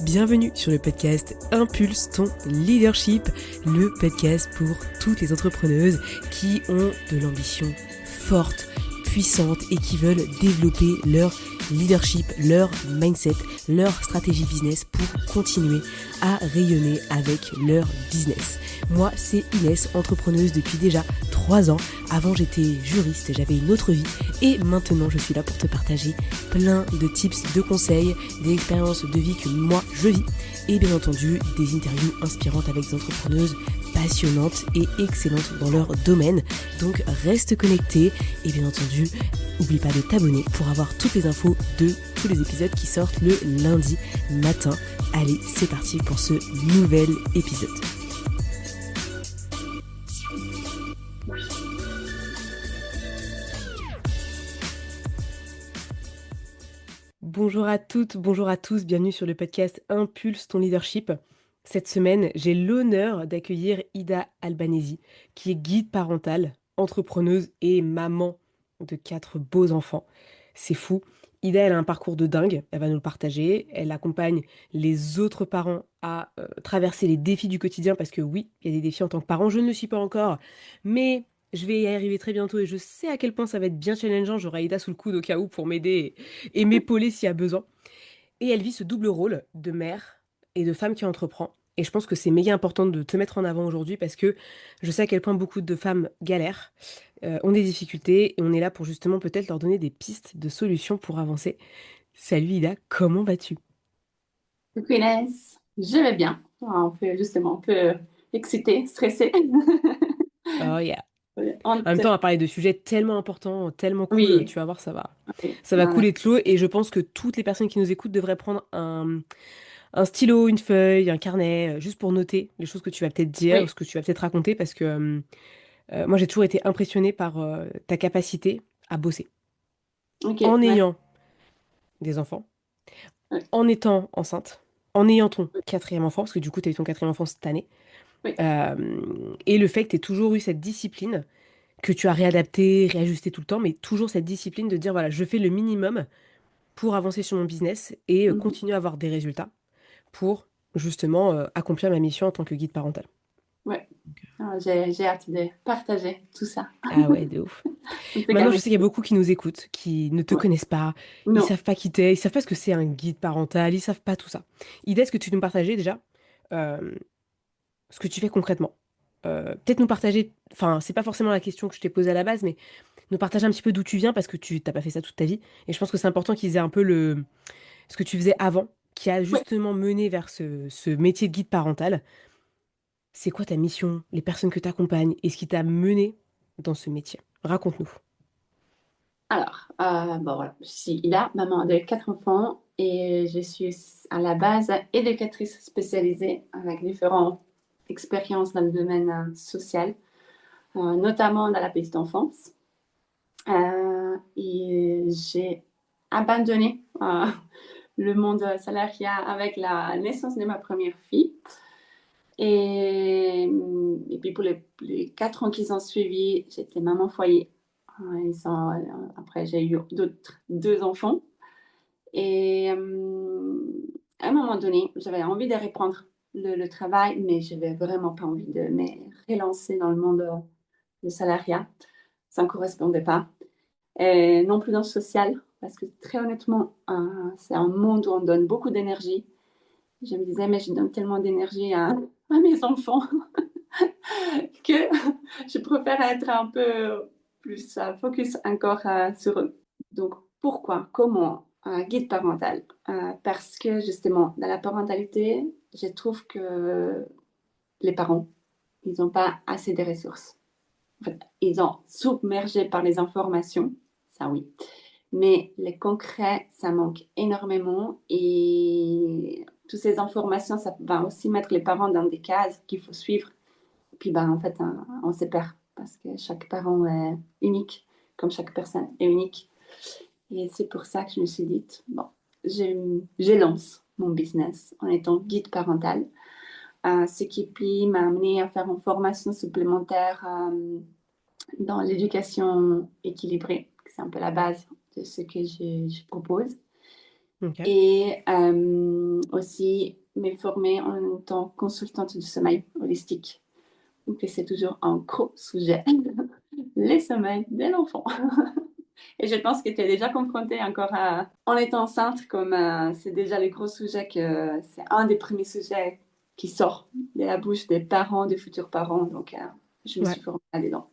Bienvenue sur le podcast Impulse ton leadership, le podcast pour toutes les entrepreneuses qui ont de l'ambition forte, puissante et qui veulent développer leur leadership, leur mindset, leur stratégie business pour continuer à rayonner avec leur business. Moi, c'est Inès, entrepreneuse depuis déjà 3 ans. Avant, j'étais juriste, j'avais une autre vie et maintenant, je suis là pour te partager plein de tips, de conseils, des expériences de vie que moi, je vis et bien entendu, des interviews inspirantes avec des entrepreneuses passionnantes et excellentes dans leur domaine. Donc, reste connecté et bien entendu, n'oublie pas de t'abonner pour avoir toutes les infos de tous les épisodes qui sortent le lundi matin. Allez, c'est parti pour ce nouvel épisode. Bonjour à toutes, bonjour à tous, bienvenue sur le podcast Impulse ton leadership. Cette semaine, j'ai l'honneur d'accueillir Ida Albanesi, qui est guide parentale, entrepreneuse et maman de 4 beaux enfants. C'est fou. Ida, elle a un parcours de dingue, elle va nous le partager. Elle accompagne les autres parents à traverser les défis du quotidien, parce que oui, il y a des défis en tant que parent, je ne le suis pas encore, mais je vais y arriver très bientôt et je sais à quel point ça va être bien challengeant. J'aurai Ida sous le coude au cas où pour m'aider et m'épauler s'il y a besoin. Et elle vit ce double rôle de mère et de femme qui entreprend. Et je pense que c'est méga important de te mettre en avant aujourd'hui parce que je sais à quel point beaucoup de femmes galèrent, ont des difficultés et on est là pour justement peut-être leur donner des pistes de solutions pour avancer. Salut Ida, comment vas-tu? Coucou Inès, je vais bien. Un peu excitée, stressée. Oh yeah. On En même te- temps, on va parler de sujets tellement importants, tellement cool, Oui, tu vas voir, oui, ça va non, non. couler de l'eau et je pense que toutes les personnes qui nous écoutent devraient prendre un stylo, une feuille, un carnet, juste pour noter les choses que tu vas peut-être dire, ou Oui, ce que tu vas peut-être raconter, parce que moi j'ai toujours été impressionnée par ta capacité à bosser ok, en ouais, ayant des enfants, ouais, en étant enceinte, en ayant ton 4e enfant, parce que du coup tu as eu ton 4e enfant cette année, oui. et le fait que tu aies toujours eu cette discipline, que tu as réadapté, réajusté tout le temps, mais toujours cette discipline de dire voilà, je fais le minimum pour avancer sur mon business et Mhm, continuer à avoir des résultats pour justement accomplir ma mission en tant que guide parental. ouais. Ah, j'ai hâte de partager tout ça. Ah ouais, de ouf. En tout cas, Maintenant, je sais qu'il y a merci. beaucoup qui nous écoutent, qui ne te Ouais. connaissent pas, ils Non, savent pas qui t'es, ils savent pas ce que c'est un guide parental, ils savent pas tout ça. Idée, est-ce que tu nous partager déjà euh, ce que tu fais concrètement? Peut-être nous partager, enfin, c'est pas forcément la question que je t'ai posée à la base, mais nous partager un petit peu d'où tu viens parce que tu t'as pas fait ça toute ta vie. Et je pense que c'est important qu'ils aient un peu ce que tu faisais avant, qui a ouais. justement mené vers ce métier de guide parental. C'est quoi ta mission, les personnes que tu accompagnes et ce qui t'a mené dans ce métier? Raconte-nous. Alors, bon voilà, je suis Ida, maman de 4 enfants et je suis à la base éducatrice spécialisée avec différentes expériences dans le domaine social, notamment dans la petite enfance. Et j'ai abandonné le monde salariat avec la naissance de ma première fille. Et puis pour les 4 ans qui ont suivi, j'étais maman foyer. Après, j'ai eu d'autres 2 enfants. Et à un moment donné, j'avais envie de reprendre le travail, mais je n'avais vraiment pas envie de me relancer dans le monde du salariat. Ça ne correspondait pas. Et non plus dans le social, parce que très honnêtement, c'est un monde où on donne beaucoup d'énergie. Je me disais, mais je donne tellement d'énergie à mes enfants que je préfère être un peu plus focus encore sur eux. Donc, pourquoi? Comment? Un guide parental. Parce que justement, dans la parentalité, je trouve que les parents, ils n'ont pas assez de ressources. En fait, ils sont submergés par les informations, ça oui. Mais les concrets, ça manque énormément et toutes ces informations, ça va aussi mettre les parents dans des cases qu'il faut suivre. Et puis, ben, en fait, on se perd parce que chaque parent est unique, comme chaque personne est unique. Et c'est pour ça que je me suis dit, bon, je lance mon business en étant guide parental. Ce qui puis m'a amené à faire une formation supplémentaire dans l'éducation équilibrée. C'est un peu la base de ce que je propose. OK. et aussi me former en tant que consultante du sommeil holistique. Donc c'est toujours un gros sujet, les sommeils de l'enfant. Et je pense que tu es déjà confrontée encore en étant enceinte, comme c'est déjà le gros sujet, que c'est un des premiers sujets qui sort de la bouche des parents, des futurs parents. Donc je me Ouais. suis formée là-dedans.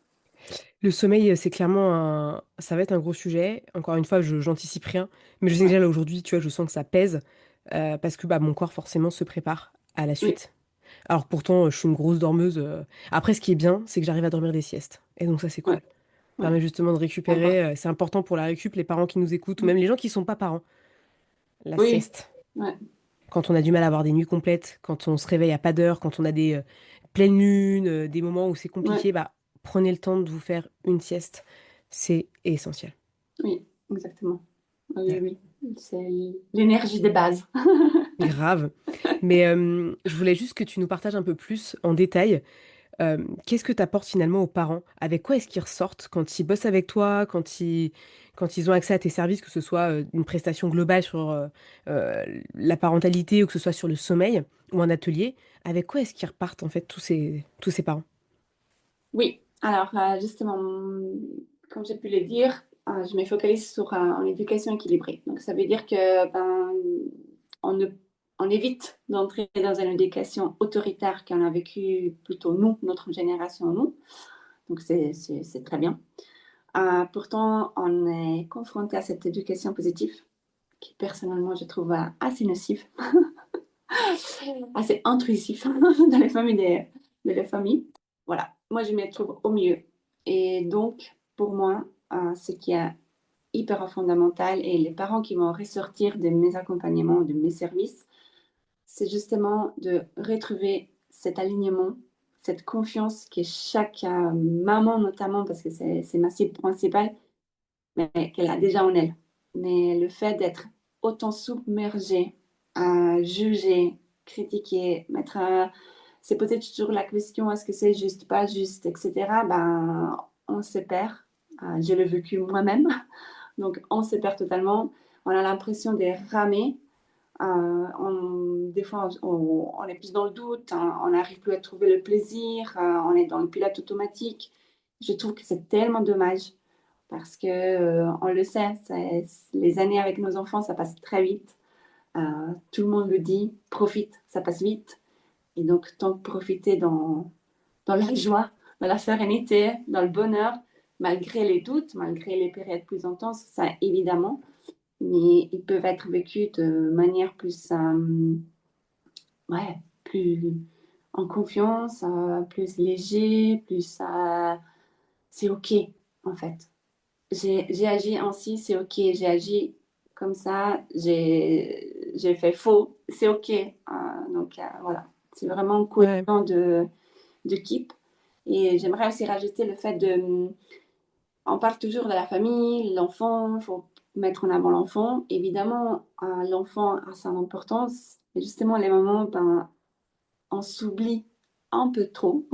Le sommeil, c'est clairement ça va être un gros sujet. Encore une fois, j'anticipe rien, mais je sais que Ouais. déjà là aujourd'hui, tu vois, je sens que ça pèse parce que bah, mon corps forcément se prépare à la Oui, suite. Alors pourtant, je suis une grosse dormeuse. Après, ce qui est bien, c'est que j'arrive à dormir des siestes. Et donc ça, c'est cool. ouais, Ça ouais. permet justement de C'est récupérer. important. C'est important pour la récup, les parents qui nous écoutent, ou même les gens qui sont pas parents. La Oui, sieste. ouais, Quand on a du mal à avoir des nuits complètes, quand on se réveille à pas d'heure, quand on a des pleines lunes, des moments où c'est ouais, compliqué, bah prenez le temps de vous faire une sieste. C'est essentiel. oui, exactement. Oui, Ouais. oui. C'est l'énergie de base. Grave. Mais je voulais juste que tu nous partages un peu plus en détail qu'est-ce que tu apportes finalement aux parents? Avec quoi est-ce qu'ils ressortent quand ils bossent avec toi, quand ils ont accès à tes services, que ce soit une prestation globale sur la parentalité ou que ce soit sur le sommeil ou un atelier? Avec quoi est-ce qu'ils repartent en fait tous ces parents? Oui, alors justement, comme j'ai pu le dire, je me focalise sur une éducation équilibrée. Donc ça veut dire que on, ne- on évite d'entrer dans une éducation autoritaire qu'on a vécu plutôt nous, notre génération, nous. Donc c'est très bien. Pourtant, on est confronté à cette éducation positive qui personnellement je trouve assez nocive, assez intrusif dans les familles de les familles. Voilà, moi je me trouve au mieux. Et donc, pour moi, ce qui est hyper fondamental et les parents qui vont ressortir de mes accompagnements, de mes services, c'est justement de retrouver cet alignement, cette confiance que chaque maman, notamment, parce que c'est ma cible principale, mais qu'elle a déjà en elle. Mais le fait d'être autant submergée à juger, critiquer, c'est peut-être toujours la question est-ce que c'est juste, pas juste, etc. Ben, on se perd. Je l'ai vécu moi-même. Donc, on se perd totalement. On a l'impression de ramer. Des fois, on est plus dans le doute. Hein, on n'arrive plus à trouver le plaisir. On est dans le pilote automatique. Je trouve que c'est tellement dommage parce que on le sait, les années avec nos enfants, ça passe très vite. Euh, Tout le monde le dit, profite, ça passe vite. Et donc, tant que profiter dans la joie, dans la sérénité, dans le bonheur, malgré les doutes, malgré les périodes plus intenses, ça évidemment, mais ils peuvent être vécus de manière plus, ouais, plus en confiance, plus léger, plus, c'est ok en fait. J'ai agi ainsi, c'est ok. J'ai agi comme ça, j'ai fait faux, c'est ok. Donc voilà, c'est vraiment Ouais, cohérent de keep. Et j'aimerais aussi rajouter le fait de, on parle toujours de la famille, l'enfant, il faut mettre en avant l'enfant. Évidemment, l'enfant a son importance, mais justement, les moments, ben, on s'oublie un peu trop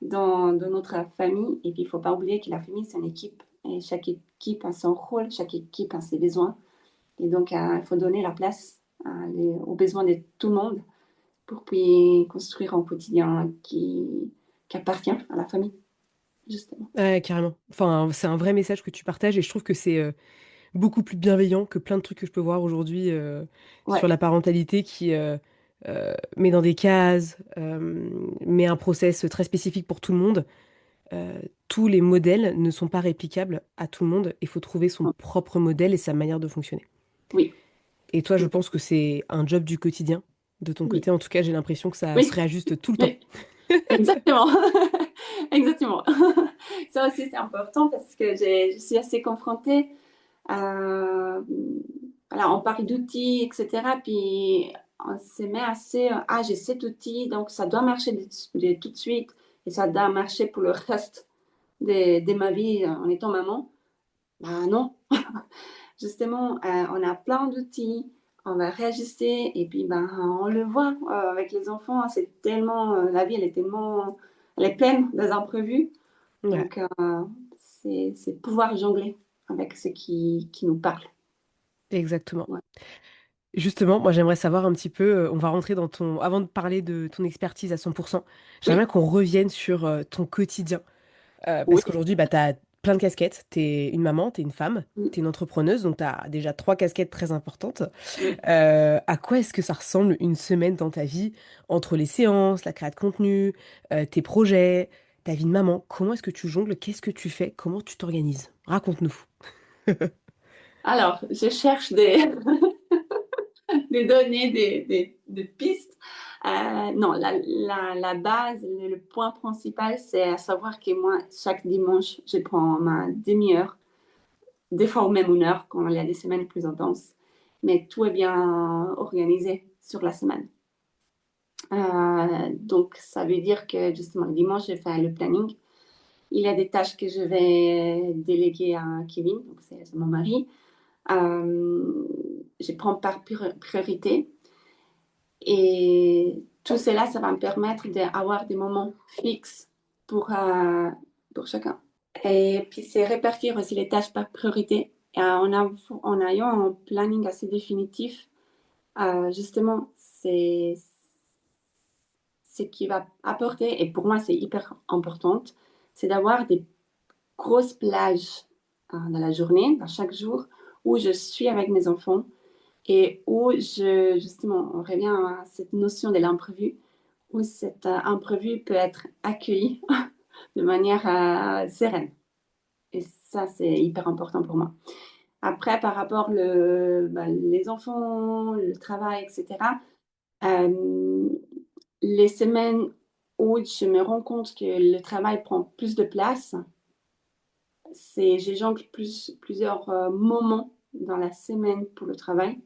dans notre famille. Et puis, il ne faut pas oublier que la famille, c'est une équipe. Et chaque équipe a son rôle, chaque équipe a ses besoins. Et donc, il faut donner la place aux besoins de tout le monde pour puis construire un quotidien qui appartient à la famille, justement. ouais, carrément. Enfin, c'est un vrai message que tu partages et je trouve que c'est beaucoup plus bienveillant que plein de trucs que je peux voir aujourd'hui sur Ouais, la parentalité qui met dans des cases, met un process très spécifique pour tout le monde. Tous les modèles ne sont pas réplicables à tout le monde. Il faut trouver son propre modèle et sa manière de fonctionner. oui, Et toi, je pense que c'est un job du quotidien. De ton oui, côté, en tout cas, j'ai l'impression que ça se oui, réajuste tout le temps. oui, exactement. Exactement. Ça aussi, c'est important parce que je suis assez confrontée à... Voilà, on parle d'outils, etc. Puis on se met assez... Ah, j'ai cet outil, donc ça doit marcher tout de suite et ça doit marcher pour le reste de ma vie en étant maman. Ben non, justement, on a plein d'outils, on va réajuster et puis ben, on le voit avec les enfants, c'est tellement, la vie elle est pleine d'imprévus. Ouais. Donc, c'est pouvoir jongler avec ce qui nous parle. Exactement. Ouais. Justement, moi j'aimerais savoir un petit peu, on va rentrer dans ton... Avant de parler de ton expertise à 100%, j'aimerais bien Oui, qu'on revienne sur ton quotidien. oui, Parce qu'aujourd'hui, bah, tu as plein de casquettes. Tu es une maman, tu es une femme, oui, tu es une entrepreneuse, donc tu as déjà trois casquettes très importantes. oui. À quoi est-ce que ça ressemble une semaine dans ta vie entre les séances, la création de contenu, tes projets, ta vie de maman? Comment est-ce que tu jongles? Qu'est-ce que tu fais? Comment tu t'organises? Raconte-nous. Alors, je cherche des données, des pistes. Non, la base, le point principal, c'est à savoir que moi, chaque dimanche, je prends ma demi-heure, des fois même une heure quand il y a des semaines plus intenses. Mais tout est bien organisé sur la semaine. Donc, ça veut dire que justement, le dimanche, je fais le planning. Il y a des tâches que je vais déléguer à Kevin, donc c'est mon mari. Euh, je prends par priorité. Et tout cela, ça va me permettre d'avoir des moments fixes pour chacun. Et puis, c'est répartir aussi les tâches par priorité. Et en ayant un planning assez définitif, justement, c'est ce qui va apporter, et pour moi, c'est hyper important, c'est d'avoir des grosses plages dans la journée, dans chaque jour, où je suis avec mes enfants et où justement, on revient à cette notion de l'imprévu, où cet imprévu peut être accueilli de manière sereine. Et ça, c'est hyper important pour moi. Après, par rapport les enfants, le travail, etc., euh, les semaines où je me rends compte que le travail prend plus de place, j'ai jongle plusieurs moments dans la semaine pour le travail,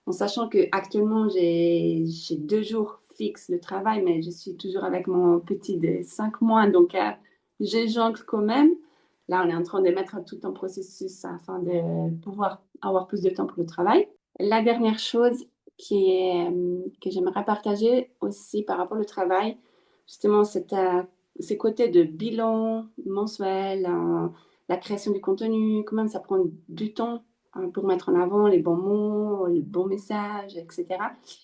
en sachant que actuellement j'ai 2 jours fixes de travail, mais je suis toujours avec mon petit de 5 mois, donc je jongle quand même. Là, on est en train de mettre tout en processus afin de pouvoir avoir plus de temps pour le travail. La dernière chose que j'aimerais partager aussi par rapport au travail, justement, ces côtés de bilan mensuel, la création du contenu, quand même, ça prend du temps pour mettre en avant les bons mots, les bons messages, etc.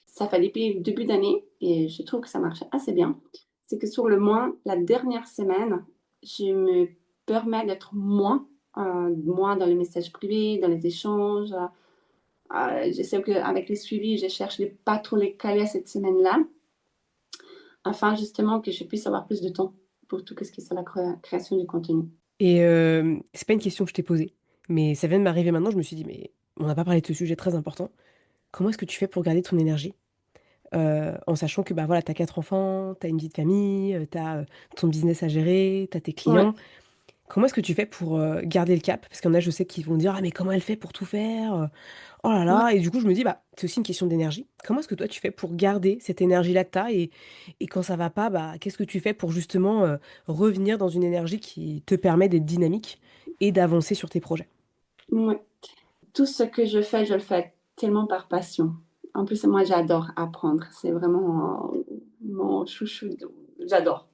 Ça fait depuis le début d'année et je trouve que ça marche assez bien. C'est que sur le mois, la dernière semaine, je me permets d'être moins dans les messages privés, dans les échanges. Je sais qu'avec les suivis, je cherche de pas trop les caler cette semaine-là, afin justement que je puisse avoir plus de temps pour tout ce qui est sur la création du contenu. Et c'est pas une question que je t'ai posée, mais ça vient de m'arriver maintenant. Je me suis dit, mais on n'a pas parlé de ce sujet très important. Comment est-ce que tu fais pour garder ton énergie? En sachant que bah voilà, t'as quatre enfants, t'as une vie de famille, t'as ton business à gérer, t'as tes Ouais, clients. Comment est-ce que tu fais pour garder le cap? Parce qu'il y en a, je sais, qui vont dire, ah mais comment elle fait pour tout faire? Oh là ouais. là. Et du coup, je me dis, bah c'est aussi une question d'énergie. Comment est-ce que toi tu fais pour garder cette énergie-là que t'as et quand ça va pas, bah qu'est-ce que tu fais pour justement revenir dans une énergie qui te permet d'être dynamique et d'avancer sur tes projets? Ouais. Tout ce que je le fais tellement par passion. En plus, moi, j'adore apprendre. C'est vraiment mon chouchou. J'adore.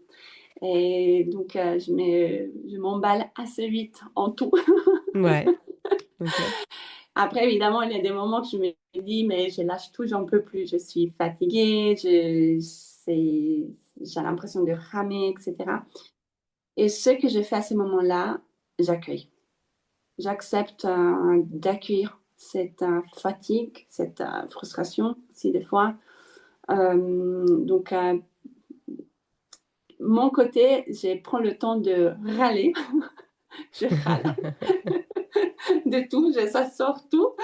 Et donc, je m'emballe assez vite en tout. Ouais, ok. Après, évidemment, il y a des moments que je me dis, mais je lâche tout, j'en peux plus. Je suis fatiguée, j'ai l'impression de ramer, etc. Et ce que je fais à ces moments-là, j'accueille. J'accepte d'accueillir cette fatigue, cette frustration, si des fois. Donc, mon côté, je prends le temps de râler. Je râle de tout, ça sort tout.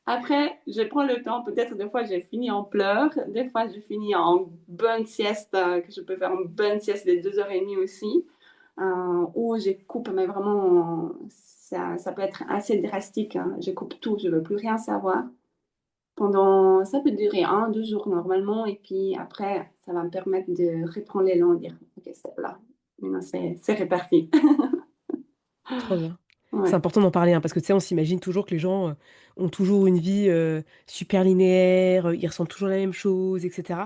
Après, je prends le temps, peut-être des fois j'ai fini en pleurs, des fois je finis en bonne sieste, que je peux faire une bonne sieste de 2h30 aussi, où je coupe, mais vraiment, ça peut être assez drastique, hein. Je coupe tout, je ne veux plus rien savoir. Ça peut durer 1, 2 jours normalement, et puis après, ça va me permettre de reprendre l'élan et dire, ok, c'est là, maintenant c'est réparti. Trop bien. C'est ouais, important d'en parler, hein, parce que tu sais, on s'imagine toujours que les gens ont toujours une vie super linéaire, ils ressentent toujours la même chose, etc.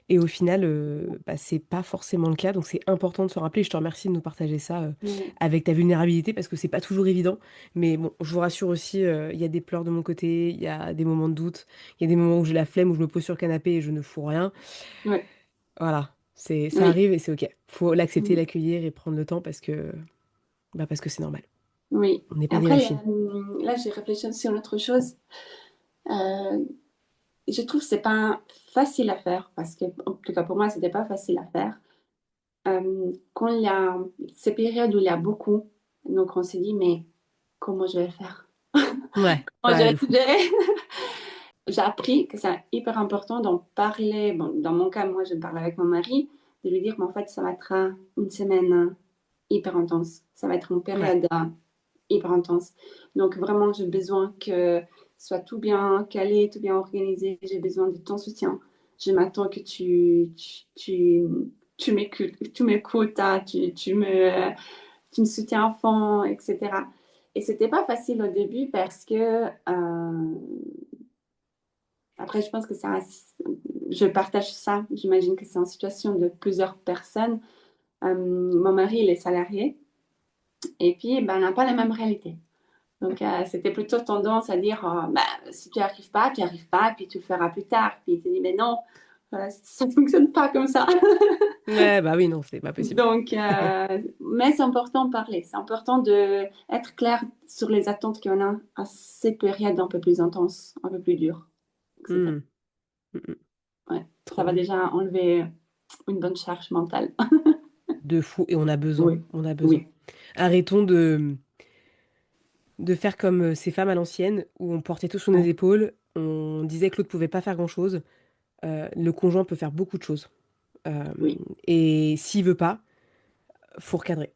Et au final, bah, c'est pas forcément le cas, donc c'est important de se rappeler. Je te remercie de nous partager ça ouais, avec ta vulnérabilité, parce que c'est pas toujours évident. Mais bon, je vous rassure aussi, il y a des pleurs de mon côté, il y a des moments de doute, il y a des moments où j'ai la flemme, où je me pose sur le canapé et je ne fous rien. ouais, Voilà, ça oui, arrive et c'est ok. Faut l'accepter, mm, l'accueillir et prendre le temps parce que c'est normal. oui. On n'est pas des Après, machines. là, j'ai réfléchi aussi à une autre chose. Euh, je trouve que c'est pas facile à faire parce que, en tout cas pour moi, c'était pas facile à faire. Quand il y a ces périodes où il y a beaucoup, donc on s'est dit, mais comment je vais faire? Ouais, Comment je ouais, vais de tout fou. gérer? J'ai appris que c'est hyper important d'en parler. Bon, dans mon cas, moi, je parle avec mon mari, de lui dire, mais en fait, ça va être une semaine hyper intense. Ça va être une Ouais. période hyper intense. Donc, vraiment, j'ai besoin que ce soit tout bien calé, tout bien organisé. J'ai besoin de ton soutien. Je m'attends que tu m'écoutes, hein, tu me soutiens à fond, etc. Et c'était pas facile au début parce que après, je pense que je partage ça. J'imagine que c'est en situation de plusieurs personnes. Mon mari, il est salarié et puis ben, on n'a pas la même réalité. Donc, c'était plutôt tendance à dire bah, si tu n'y arrives pas, tu n'y arrives pas, puis tu le feras plus tard. Puis il te dit mais non, ça ne fonctionne pas comme ça. Ouais, bah oui, non, c'est pas possible. Donc, mais c'est important de parler. C'est important d'être clair sur les attentes qu'on a à cette période un peu plus intense, un peu plus dure, etc. Hmm, hmm, hmm. Ouais, ça Trop va bien. déjà enlever une bonne charge mentale. De fou. Et on a besoin. Oui, On a besoin. oui, Arrêtons de faire comme ces femmes à l'ancienne, où on portait tout sur nos ouais, épaules, on disait que l'autre pouvait pas faire grand-chose. Le conjoint peut faire beaucoup de choses. Euh, oui, et s'il veut pas, faut recadrer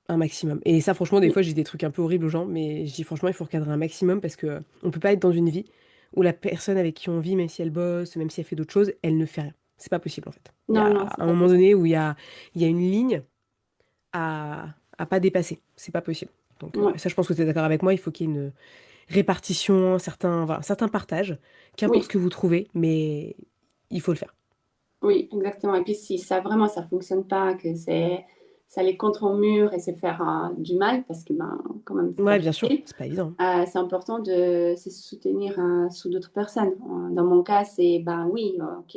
un maximum. Et ça, franchement, des oui, fois, j'ai des trucs un peu horribles aux gens, mais je dis franchement, il faut recadrer un maximum parce que on peut pas être dans une vie où la personne avec qui on vit, même si elle bosse, même si elle fait d'autres choses, elle ne fait rien. C'est pas possible en fait. Il y non, a non, c'est un pas moment possible. donné où il y a une ligne à pas dépasser. C'est pas possible. Donc Ouais, ça, je pense que tu es d'accord avec moi. Il faut qu'il y ait une répartition, voilà, un certain partage, qu'importe ce oui, que vous trouvez, mais il faut le faire. oui, exactement. Et puis si ça vraiment ça fonctionne pas, ça les contre au mur et c'est faire du mal parce que ben quand même c'est pas Ouais, bien sûr, facile. c'est pas évident. C'est important de se soutenir sous d'autres personnes. Dans mon cas, c'est ben oui, ok,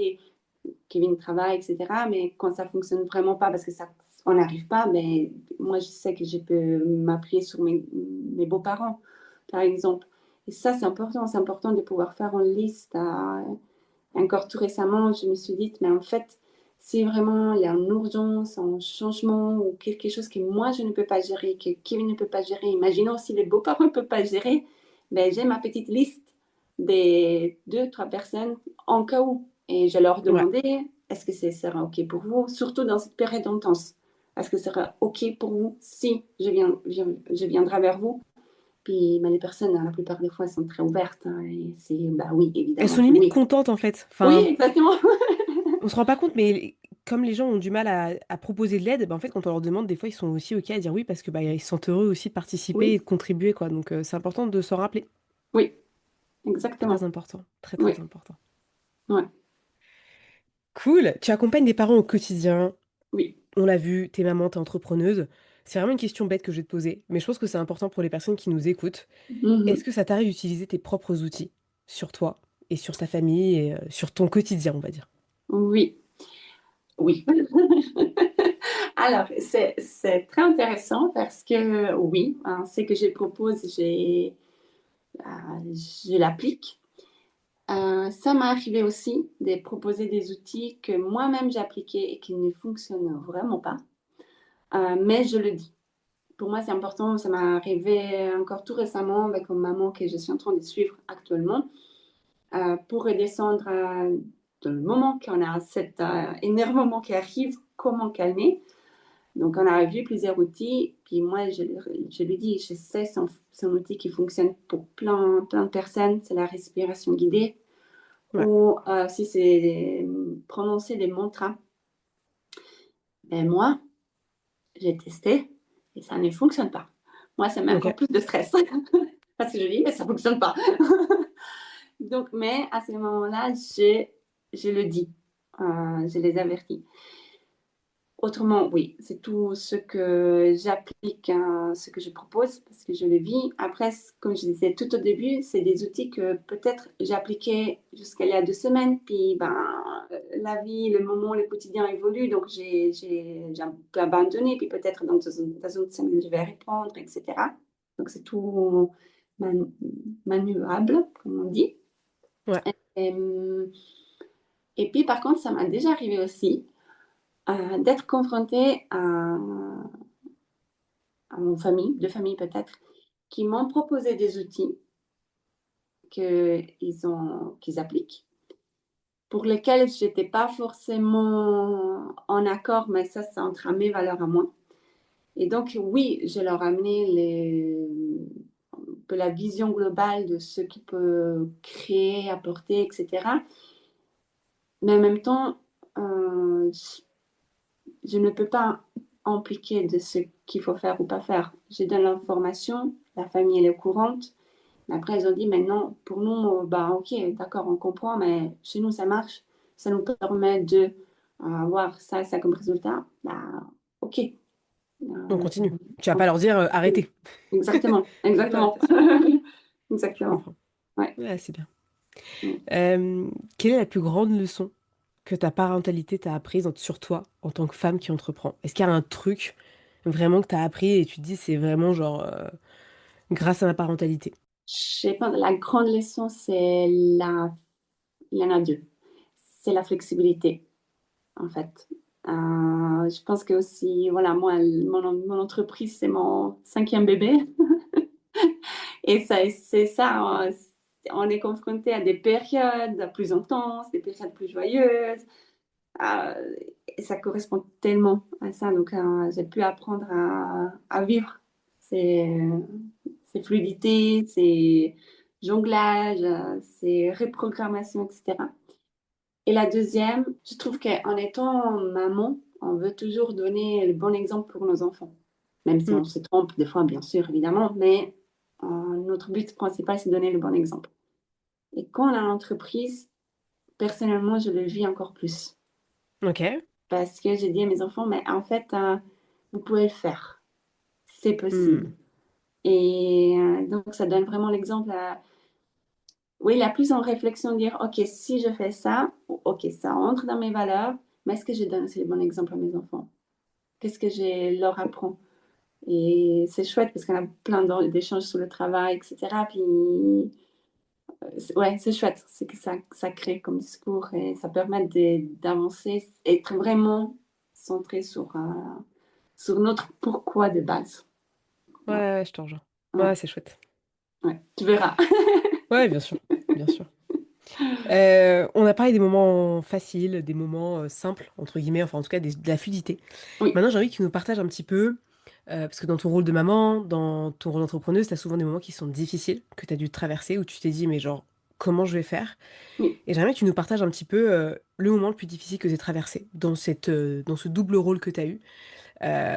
Kevin travaille, etc. Mais quand ça fonctionne vraiment pas parce que ça on n'arrive pas, mais moi je sais que je peux m'appuyer sur mes beaux-parents, par exemple. Et ça, c'est important de pouvoir faire une liste. Encore tout récemment, je me suis dit, mais en fait, si vraiment il y a une urgence, un changement ou quelque chose que moi je ne peux pas gérer, que Kevin ne peut pas gérer, imaginons si les beaux-parents ne peuvent pas gérer, ben, j'ai ma petite liste des deux, trois personnes en cas où. Et je leur Ouais. demandais, est-ce que ce sera OK pour vous, surtout dans cette période intense? Est-ce que ce sera OK pour vous si je viendrai vers vous? Puis ben, les personnes, la plupart des fois, sont très ouvertes, hein, et c'est, bah oui, Elles sont évidemment, limite oui. contentes en fait. Oui, Enfin, exactement. on se rend pas compte, mais comme les gens ont du mal à proposer de l'aide, bah, en fait, quand on leur demande, des fois, ils sont aussi OK à dire oui parce que bah, ils se sentent heureux aussi de participer et Oui, de contribuer, quoi. Donc, c'est important de s'en rappeler. oui, Très exactement. important. Très, Oui, très important. ouais, Cool. Tu accompagnes des parents au quotidien. oui. On l'a vu, t'es maman, t'es entrepreneuse. C'est vraiment une question bête que je vais te poser, mais je pense que c'est important pour les personnes qui nous écoutent. Est-ce Mhm. que ça t'arrive d'utiliser tes propres outils sur toi et sur ta famille et sur ton quotidien, on va dire? Oui, oui. Alors, c'est très intéressant parce que oui, hein, ce que je propose, je l'applique. Ça m'est arrivé aussi de proposer des outils que moi-même j'appliquais et qui ne fonctionnent vraiment pas. Mais je le dis. Pour moi, c'est important. Ça m'est arrivé encore tout récemment avec une maman que je suis en train de suivre actuellement. Pour redescendre dans le moment qu'on a cet énervement qui arrive, comment calmer. Donc, on a vu plusieurs outils. Puis moi, je lui dis, je sais, c'est un outil qui fonctionne pour plein, plein de personnes. C'est la respiration guidée. Ouais. Ou si c'est prononcer des mantras. Ben moi, j'ai testé et ça ne fonctionne pas. Moi, ça met Ok. encore plus de stress. Parce que je dis, mais ça ne fonctionne pas. Donc, mais à ce moment-là, je le dis. Je les avertis. Autrement, oui, c'est tout ce que j'applique, ce que je propose, parce que je le vis. Après, comme je disais tout au début, c'est des outils que peut-être j'appliquais jusqu'à il y a 2 semaines, puis ben, la vie, le moment, le quotidien évolue, donc j'ai un peu abandonné, puis peut-être dans une semaine, je vais reprendre, etc. Donc c'est tout man- manœuvrable, comme on dit. Ouais. Et, et puis, par contre, ça m'a déjà arrivé aussi d'être confrontée à mon famille, deux familles peut-être, qui m'ont proposé des outils qu'ils appliquent, pour lesquels je n'étais pas forcément en accord, mais ça, c'est entre mes valeurs à moi. Et donc, oui, je leur ai amené un peu la vision globale de ce qu'ils peuvent créer, apporter, etc. Mais en même temps, je ne peux pas impliquer de ce qu'il faut faire ou pas faire. Je donne l'information, la famille elle est au courant. Mais après, ils ont dit, mais non, pour nous, bah, ok, d'accord, on comprend, mais chez nous, ça marche. Ça nous permet de avoir ça et ça comme résultat. Bah, ok. On Euh, continue. Tu vas on- pas leur dire arrêtez. Exactement, Ouais, exactement. c'est sûr. Je Exactement. comprends. Ouais. Ouais, c'est bien. Mm. Quelle est la plus grande leçon que ta parentalité t'a apprise sur toi en tant que femme qui entreprend? Est-ce qu'il y a un truc vraiment que t'as appris et tu te dis c'est vraiment genre grâce à ma parentalité? Je sais pas, la grande leçon, il y en a deux. C'est la flexibilité, en fait. Je pense que aussi, voilà, moi, mon entreprise, c'est mon cinquième bébé. Et ça, c'est ça, on est confronté à des périodes plus intenses, des périodes plus joyeuses. Et ça correspond tellement à ça. Donc, j'ai pu apprendre à vivre ces, ces fluidités, ces jonglages, ces reprogrammations, etc. Et la deuxième, je trouve qu'en étant maman, on veut toujours donner le bon exemple pour nos enfants. Même si Mm. on se trompe des fois, bien sûr, évidemment, mais notre but principal, c'est de donner le bon exemple. Et quand on a l'entreprise, personnellement, je le vis encore plus. Ok. Parce que j'ai dit à mes enfants, mais en fait, vous pouvez le faire. C'est possible. Mm. Et donc, ça donne vraiment l'exemple à... Oui, la plus en réflexion, dire, OK, si je fais ça, OK, ça entre dans mes valeurs, mais est-ce que je donne aussi le bon exemple à mes enfants? Qu'est-ce que je leur apprends? Et c'est chouette parce qu'on a plein d'échanges sur le travail, etc. Puis, ouais, c'est chouette. C'est que ça crée comme discours et ça permet d'avancer, être vraiment centré sur notre pourquoi de base. Ouais, Ouais, ouais, je te rejoins. ouais, Ouais, c'est chouette. ouais. Tu verras. Ouais, bien sûr. Bien sûr. On a parlé des moments faciles, des moments simples, entre guillemets, enfin en tout cas de la fluidité. Oui, Maintenant, j'ai envie que tu nous partages un petit peu, parce que dans ton rôle de maman, dans ton rôle d'entrepreneuse, tu as souvent des moments qui sont difficiles, que tu as dû traverser, où tu t'es dit, mais genre, comment je vais faire? oui. Et j'aimerais que tu nous partages un petit peu le moment le plus difficile que tu as traversé, dans ce double rôle que tu as eu,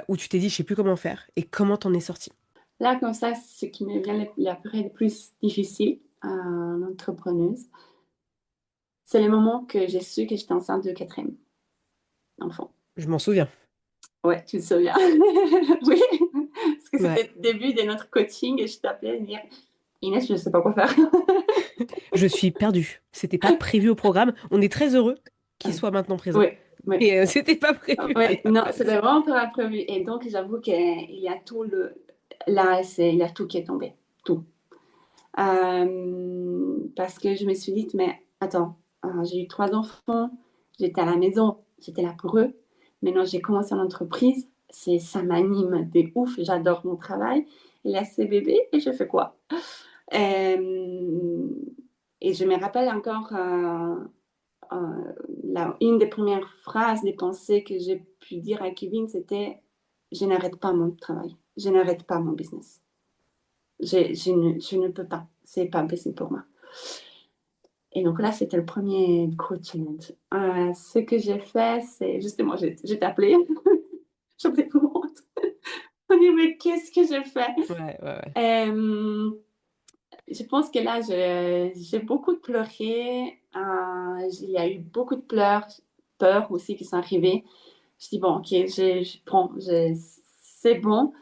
où tu t'es dit, je sais plus comment faire, et comment t'en es sorti. Là, comme ça, ce qui me vient la période plus difficile en entrepreneuse, c'est le moment que j'ai su que j'étais enceinte de quatrième enfant. Je m'en souviens. Ouais, tu te souviens? Oui, parce que Ouais. c'était le début de notre coaching et je t'appelais et dire Inès, je ne sais pas quoi faire. Je suis perdue. C'était pas prévu au programme. On est très heureux qu'il soit maintenant présent. Oui, oui. Et c'était pas prévu à Oui, la non, base. c'était vraiment pas prévu. Et donc, j'avoue qu'il y a tout le. Là, il y a tout qui est tombé. Tout. Parce que je me suis dit, mais attends, j'ai eu 3 enfants, j'étais à la maison, j'étais là pour eux. Maintenant, j'ai commencé en entreprise, ça m'anime de ouf, j'adore mon travail. Il y a ces bébés et je fais quoi? Euh, et je me rappelle encore une des premières phrases, des pensées que j'ai pu dire à Kevin, c'était, je n'arrête pas mon travail, je n'arrête pas mon business. Je ne peux pas. C'est pas possible pour moi. Et donc là, c'était le premier gros challenge. Ce que j'ai fait, c'est justement, j'ai appelé. J'en ai honte. On dit: «Mais qu'est-ce que je fais?» Ouais, ouais, ouais. Hem, je pense que là, j'ai beaucoup pleuré, il y a eu beaucoup de peurs aussi qui sont arrivées. Je dis: «Bon, OK, je prends, c'est bon».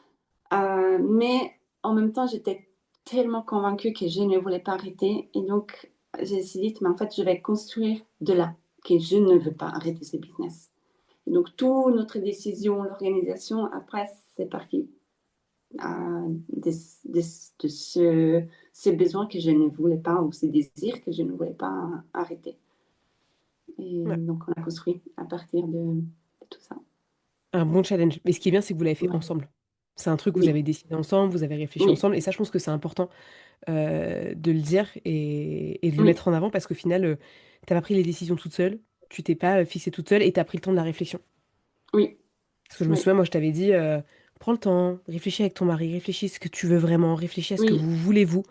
Mais en même temps, j'étais tellement convaincue que je ne voulais pas arrêter et donc j'ai décidé: «Mais en fait, je vais construire de là, que je ne veux pas arrêter ce business». Et donc toute notre décision, l'organisation, après, c'est parti, de de ce besoin que je ne voulais pas ou ce désir que je ne voulais pas arrêter. Et Ouais. donc on a construit à partir de tout ça. Un bon challenge. Mais ce qui est bien, c'est que vous l'avez fait Ouais. ensemble. C'est un truc que vous Oui, avez décidé ensemble, vous avez réfléchi oui, ensemble. Et ça, je pense que c'est important de le dire et de le oui, mettre en avant parce qu'au final, t'as pas pris les décisions toute seule, tu t'es pas fixée toute seule et t'as pris le temps de la réflexion. oui, Parce que je me oui, souviens, moi, je t'avais dit, prends le temps, réfléchis avec ton mari, réfléchis à ce que tu veux vraiment, réfléchis à ce que oui, vous voulez, vous.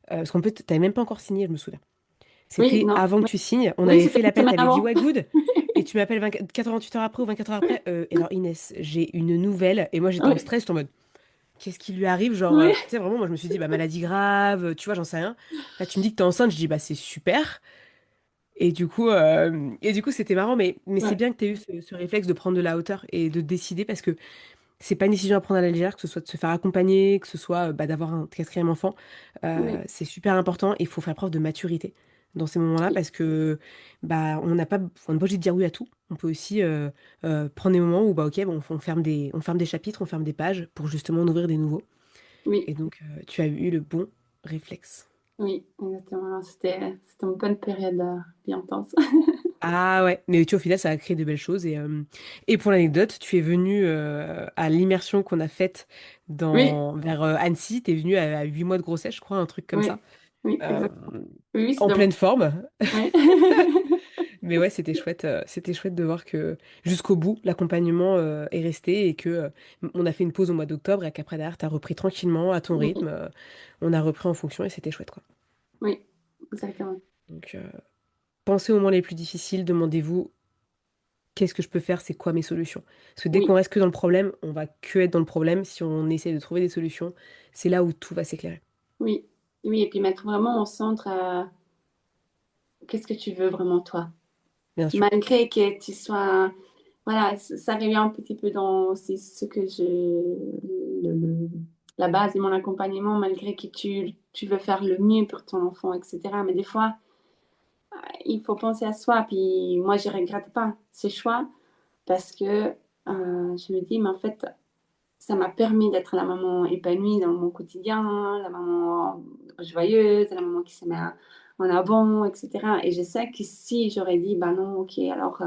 Parce qu'en fait, t'avais même pas encore signé, je me souviens. oui, C'était non, avant que oui, tu signes. On oui, avait c'était fait une l'appel, semaine t'avais dit avant. ouais, good. Et tu m'appelles 48 heures après ou 24 heures après. Et alors, Inès, j'ai une nouvelle. Et moi, j'étais en Oui, stress, j'étais en mode, qu'est-ce qui lui arrive? Genre, oui, tu sais, vraiment, moi, je me suis dit, bah, maladie grave, tu vois, j'en sais rien. Là, tu me dis que t'es enceinte, je dis, bah, c'est super. Et du coup, c'était marrant, mais c'est ouais, bien que t'aies eu ce réflexe de prendre de la hauteur et de décider parce que c'est pas une décision à prendre à la légère, que ce soit de se faire accompagner, que ce soit bah, d'avoir un quatrième enfant. oui, C'est super important et il faut faire preuve de maturité dans ces moments-là parce que bah, on n'est pas obligé de dire oui à tout. On peut aussi prendre des moments où bah, ok, bon, on ferme des chapitres, on ferme des pages pour justement en ouvrir des nouveaux. oui, Et donc, tu as eu le bon réflexe. oui, exactement. C'était une bonne période, bien intense. Ah ouais, mais tu vois, au final, ça a créé de belles choses. Et pour l'anecdote, tu es venu à l'immersion qu'on a faite Oui, vers Annecy. Tu es venu à 8 mois de grossesse, je crois, un truc comme ça. oui, oui, Euh, exact. Oui, oui, en c'était bon. pleine forme. Oui. Mais ouais, c'était chouette de voir que jusqu'au bout, l'accompagnement est resté et que on a fait une pause au mois d'octobre et qu'après, derrière, tu as repris tranquillement à ton rythme. Oui, On a repris en fonction et c'était chouette, quoi. oui, exactement. Donc, pensez aux moments les plus difficiles, demandez-vous qu'est-ce que je peux faire, c'est quoi mes solutions? Parce que dès qu'on Oui, reste que dans le problème, on va que être dans le problème. Si on essaie de trouver des solutions, c'est là où tout va s'éclairer. oui, oui, et puis mettre vraiment au centre, qu'est-ce que tu veux vraiment toi? Bien sûr. Malgré que tu sois, voilà, ça revient un petit peu dans aussi ce que la base de mon accompagnement, malgré que tu veux faire le mieux pour ton enfant, etc. Mais des fois, il faut penser à soi. Puis moi, je regrette pas ce choix parce que je me dis, mais en fait, ça m'a permis d'être la maman épanouie dans mon quotidien, la maman joyeuse, la maman qui se met en avant, etc. Et je sais que si j'aurais dit, bah non, ok, alors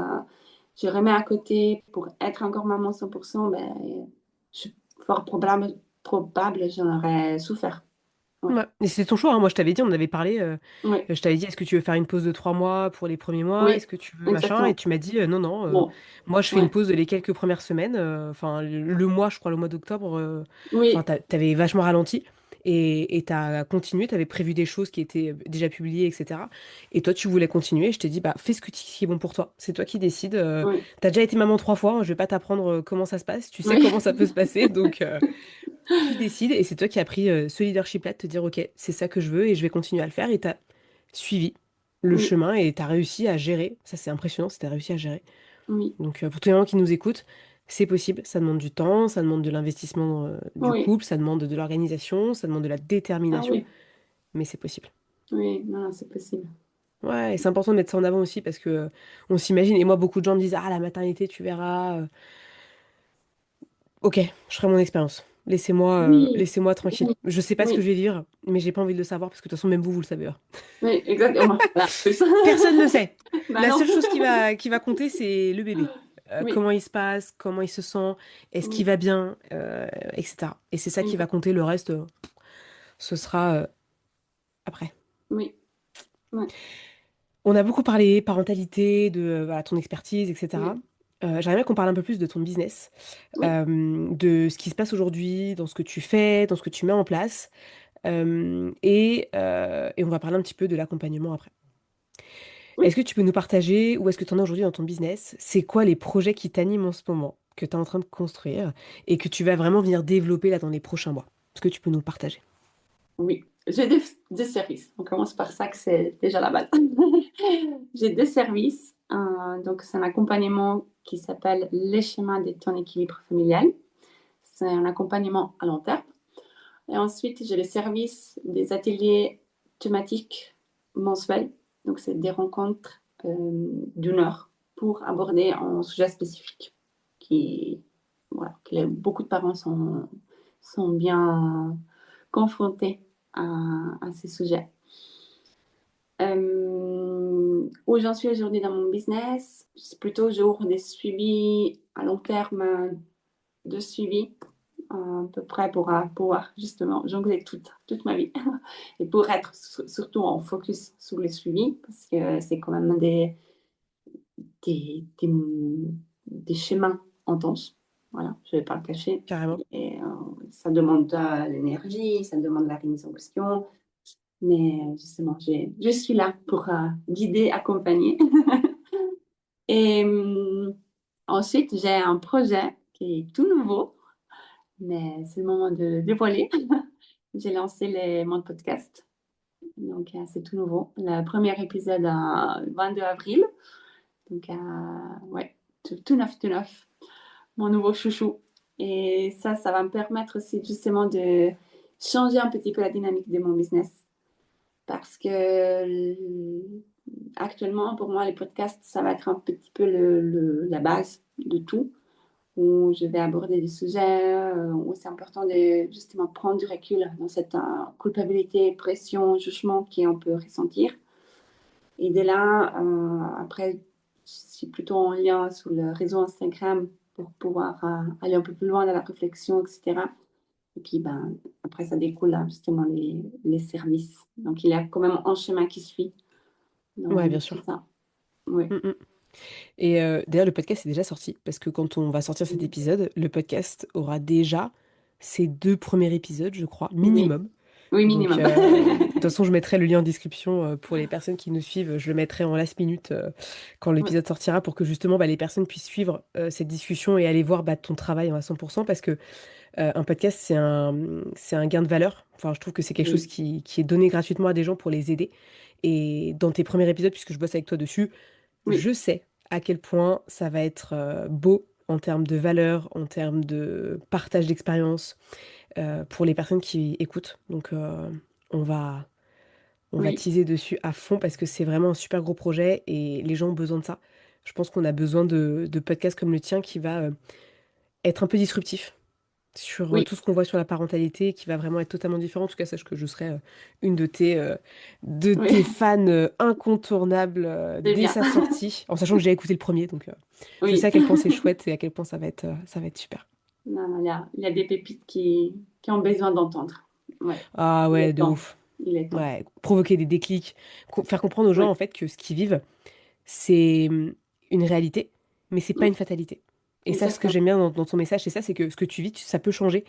je remets à côté pour être encore maman 100%, ben, je, fort probable, j'en aurais souffert. Ouais. Ouais. Et c'est ton choix, hein. Moi, je t'avais dit, on en avait parlé. Oui, Je t'avais dit, est-ce que tu veux faire une pause de 3 mois pour les premiers mois? oui, Est-ce que tu veux machin? Et exactement. tu m'as dit, non, non. Bon, Moi, je fais une ouais, pause de les quelques premières semaines. Enfin, le mois, je crois, le mois d'octobre. Enfin, oui, t'avais vachement ralenti. Et t'as continué, t'avais prévu des choses qui étaient déjà publiées, etc. Et toi, tu voulais continuer. Je t'ai dit, bah, fais ce qui est bon pour toi. C'est toi qui décides. oui, T'as déjà été maman 3 fois. Je vais pas t'apprendre comment ça se passe. Tu sais comment oui, ça peut se passer. Donc, tu décides et c'est toi qui as pris ce leadership-là de te dire, OK, c'est ça que je veux et je vais continuer à le faire. Et tu as suivi le oui, chemin et tu as réussi à gérer. Ça, c'est impressionnant, c'est tu as réussi à gérer. oui, Donc, pour tous les gens qui nous écoutent, c'est possible. Ça demande du temps, ça demande de l'investissement du oui. couple, ça demande de l'organisation, ça demande de la Ah détermination, oui, mais c'est possible. oui, non, c'est possible. Ouais, et c'est important de mettre ça en avant aussi parce que on s'imagine, et moi, beaucoup de gens me disent, ah, la maternité, tu verras. Ok, je ferai mon expérience. Laissez-moi Oui, laissez-moi tranquille. oui, Je sais pas ce que oui. je vais vivre, mais j'ai pas envie de le savoir parce que de toute façon, même vous le savez, hein. Oui, exactement. Voilà, c'est ça. Personne ne sait. Bah La non. seule chose qui va compter, c'est le bébé. Oui, Comment il se passe, comment il se sent, est-ce qu'il oui, va bien, etc. Et c'est ça qui va exact. compter. Le reste, ce sera après. Oui, ouais, On a beaucoup parlé parentalité, de voilà, ton expertise, etc. oui, J'aimerais bien qu'on parle un peu plus de ton business, oui, de ce qui se passe aujourd'hui, dans ce que tu fais, dans ce que tu mets en place. Et on va parler un petit peu de l'accompagnement après. oui. Est-ce que tu peux nous partager où est-ce que tu en es aujourd'hui dans ton business? C'est quoi les projets qui t'animent en ce moment? que tu es en train de construire et que tu vas vraiment venir développer là dans les prochains mois. Est-ce que tu peux nous partager? Oui, j'ai deux services. On commence par ça, que c'est déjà la base. J'ai deux services. Donc, c'est un accompagnement qui s'appelle Les schémas de ton équilibre familial. C'est un accompagnement à long terme. Et ensuite, j'ai le service des ateliers thématiques mensuels. Donc, c'est des rencontres d'une heure pour aborder un sujet spécifique voilà, que beaucoup de parents sont bien confrontés à ces sujets. Où j'en suis aujourd'hui dans mon business, c'est plutôt j'ouvre des suivis à long terme de suivi à peu près pour pouvoir justement jongler toute ma vie et pour être surtout en focus sur le suivi parce que c'est quand même des, des, des schémas intenses. Voilà, je ne vais pas le cacher. Carrément. Et, ça demande de l'énergie, ça demande la remise en question. Mais justement, je suis là pour guider, accompagner. Et ensuite, j'ai un projet qui est tout nouveau, mais c'est le moment de dévoiler. J'ai lancé mon podcast. Donc, c'est tout nouveau. Le premier épisode le 22 avril. Donc, ouais, tout neuf, tout neuf. Mon nouveau chouchou. Et ça va me permettre aussi justement de changer un petit peu la dynamique de mon business. Parce que actuellement, pour moi, les podcasts, ça va être un petit peu la base de tout, où je vais aborder des sujets où c'est important de justement prendre du recul dans cette culpabilité, pression, jugement qu'on peut ressentir. Et de là, après, je suis plutôt en lien sur le réseau Instagram pour pouvoir aller un peu plus loin dans la réflexion, etc. Et puis, ben, après, ça découle là, justement les services. Donc, il y a quand même un chemin qui suit Ouais, dans bien tout sûr. ça. Oui. Mm, mm. Et d'ailleurs, le podcast est déjà sorti, parce que quand on va sortir cet Oui. épisode, le podcast aura déjà ses 2 premiers épisodes, je crois, Oui, minimum. oui, Donc, minimum. de toute façon, je mettrai le lien en description pour les personnes qui nous suivent. Je le mettrai en last minute quand Oui, l'épisode sortira pour que justement bah, les personnes puissent suivre cette discussion et aller voir bah, ton travail à 100% parce que un podcast, c'est un gain de valeur. Enfin, je trouve que c'est quelque chose oui, qui est donné gratuitement à des gens pour les aider. Et dans tes premiers épisodes, puisque je bosse avec toi dessus, oui, je sais à quel point ça va être beau en termes de valeur, en termes de partage d'expérience pour les personnes qui écoutent. Donc, on va, on va oui, teaser dessus à fond parce que c'est vraiment un super gros projet et les gens ont besoin de ça. Je pense qu'on a besoin de podcasts comme le tien qui va être un peu disruptif sur oui, tout ce qu'on voit sur la parentalité qui va vraiment être totalement différent. En tout cas, sache que je serai une de tes oui, fans incontournables c'est dès bien. sa sortie, en sachant que j'ai écouté le premier, donc je sais Oui. à quel point c'est chouette et à quel point ça va être super. Non, non, il y a des pépites qui ont besoin d'entendre. Ouais, Ah il ouais, est de temps. ouf. Il est temps. Ouais, provoquer des déclics, faire comprendre aux gens Oui, en fait que ce qu'ils vivent, c'est une réalité, mais c'est pas oui, une fatalité. Et ça, ce que exactement. j'aime bien dans ton message, c'est ça, c'est que ce que tu vis, ça peut changer.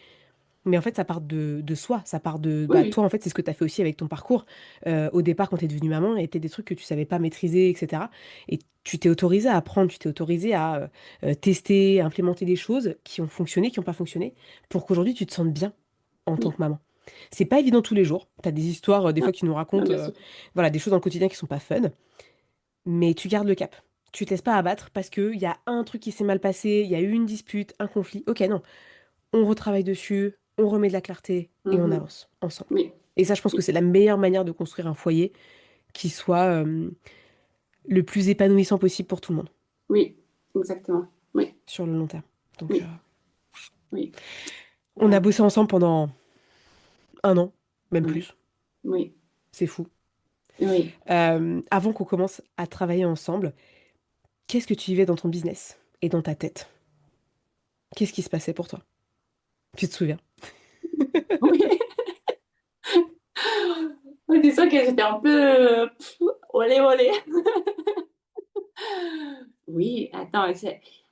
Mais en fait, ça part de soi, ça part de... Oui, Bah, oui, toi, en fait, c'est ce que tu as fait aussi avec ton parcours. Au départ, quand tu es devenue maman, il y a peut-être des trucs que tu savais pas maîtriser, etc. Et tu t'es autorisé à apprendre, tu t'es autorisé à tester, à implémenter des choses qui ont fonctionné, qui n'ont pas fonctionné, pour qu'aujourd'hui, tu te sentes bien en tant oui. que maman. C'est pas évident tous les jours. Tu as des histoires, des Non, fois, qui nous non, racontent bien sûr. voilà, des choses dans le quotidien qui sont pas fun, mais tu gardes le cap. Tu te laisses pas abattre parce qu'il y a un truc qui s'est mal passé, il y a eu une dispute, un conflit. Ok, non, on retravaille dessus, on remet de la clarté et on Mhm. avance ensemble. Oui, Et ça, je pense que oui, c'est la meilleure manière de construire un foyer qui soit le plus épanouissant possible pour tout le monde oui, exactement. Oui, sur le long terme. Donc, oui, oui. on a Ah, bossé ensemble pendant 1 an, même oui, plus. oui, C'est fou. oui. Avant qu'on commence à travailler ensemble, qu'est-ce que tu vivais dans ton business et dans ta tête? Qu'est-ce qui se passait pour toi? Tu te souviens? Oui. Oui, c'est sûr que j'étais un peu olé olé. Oui, attends,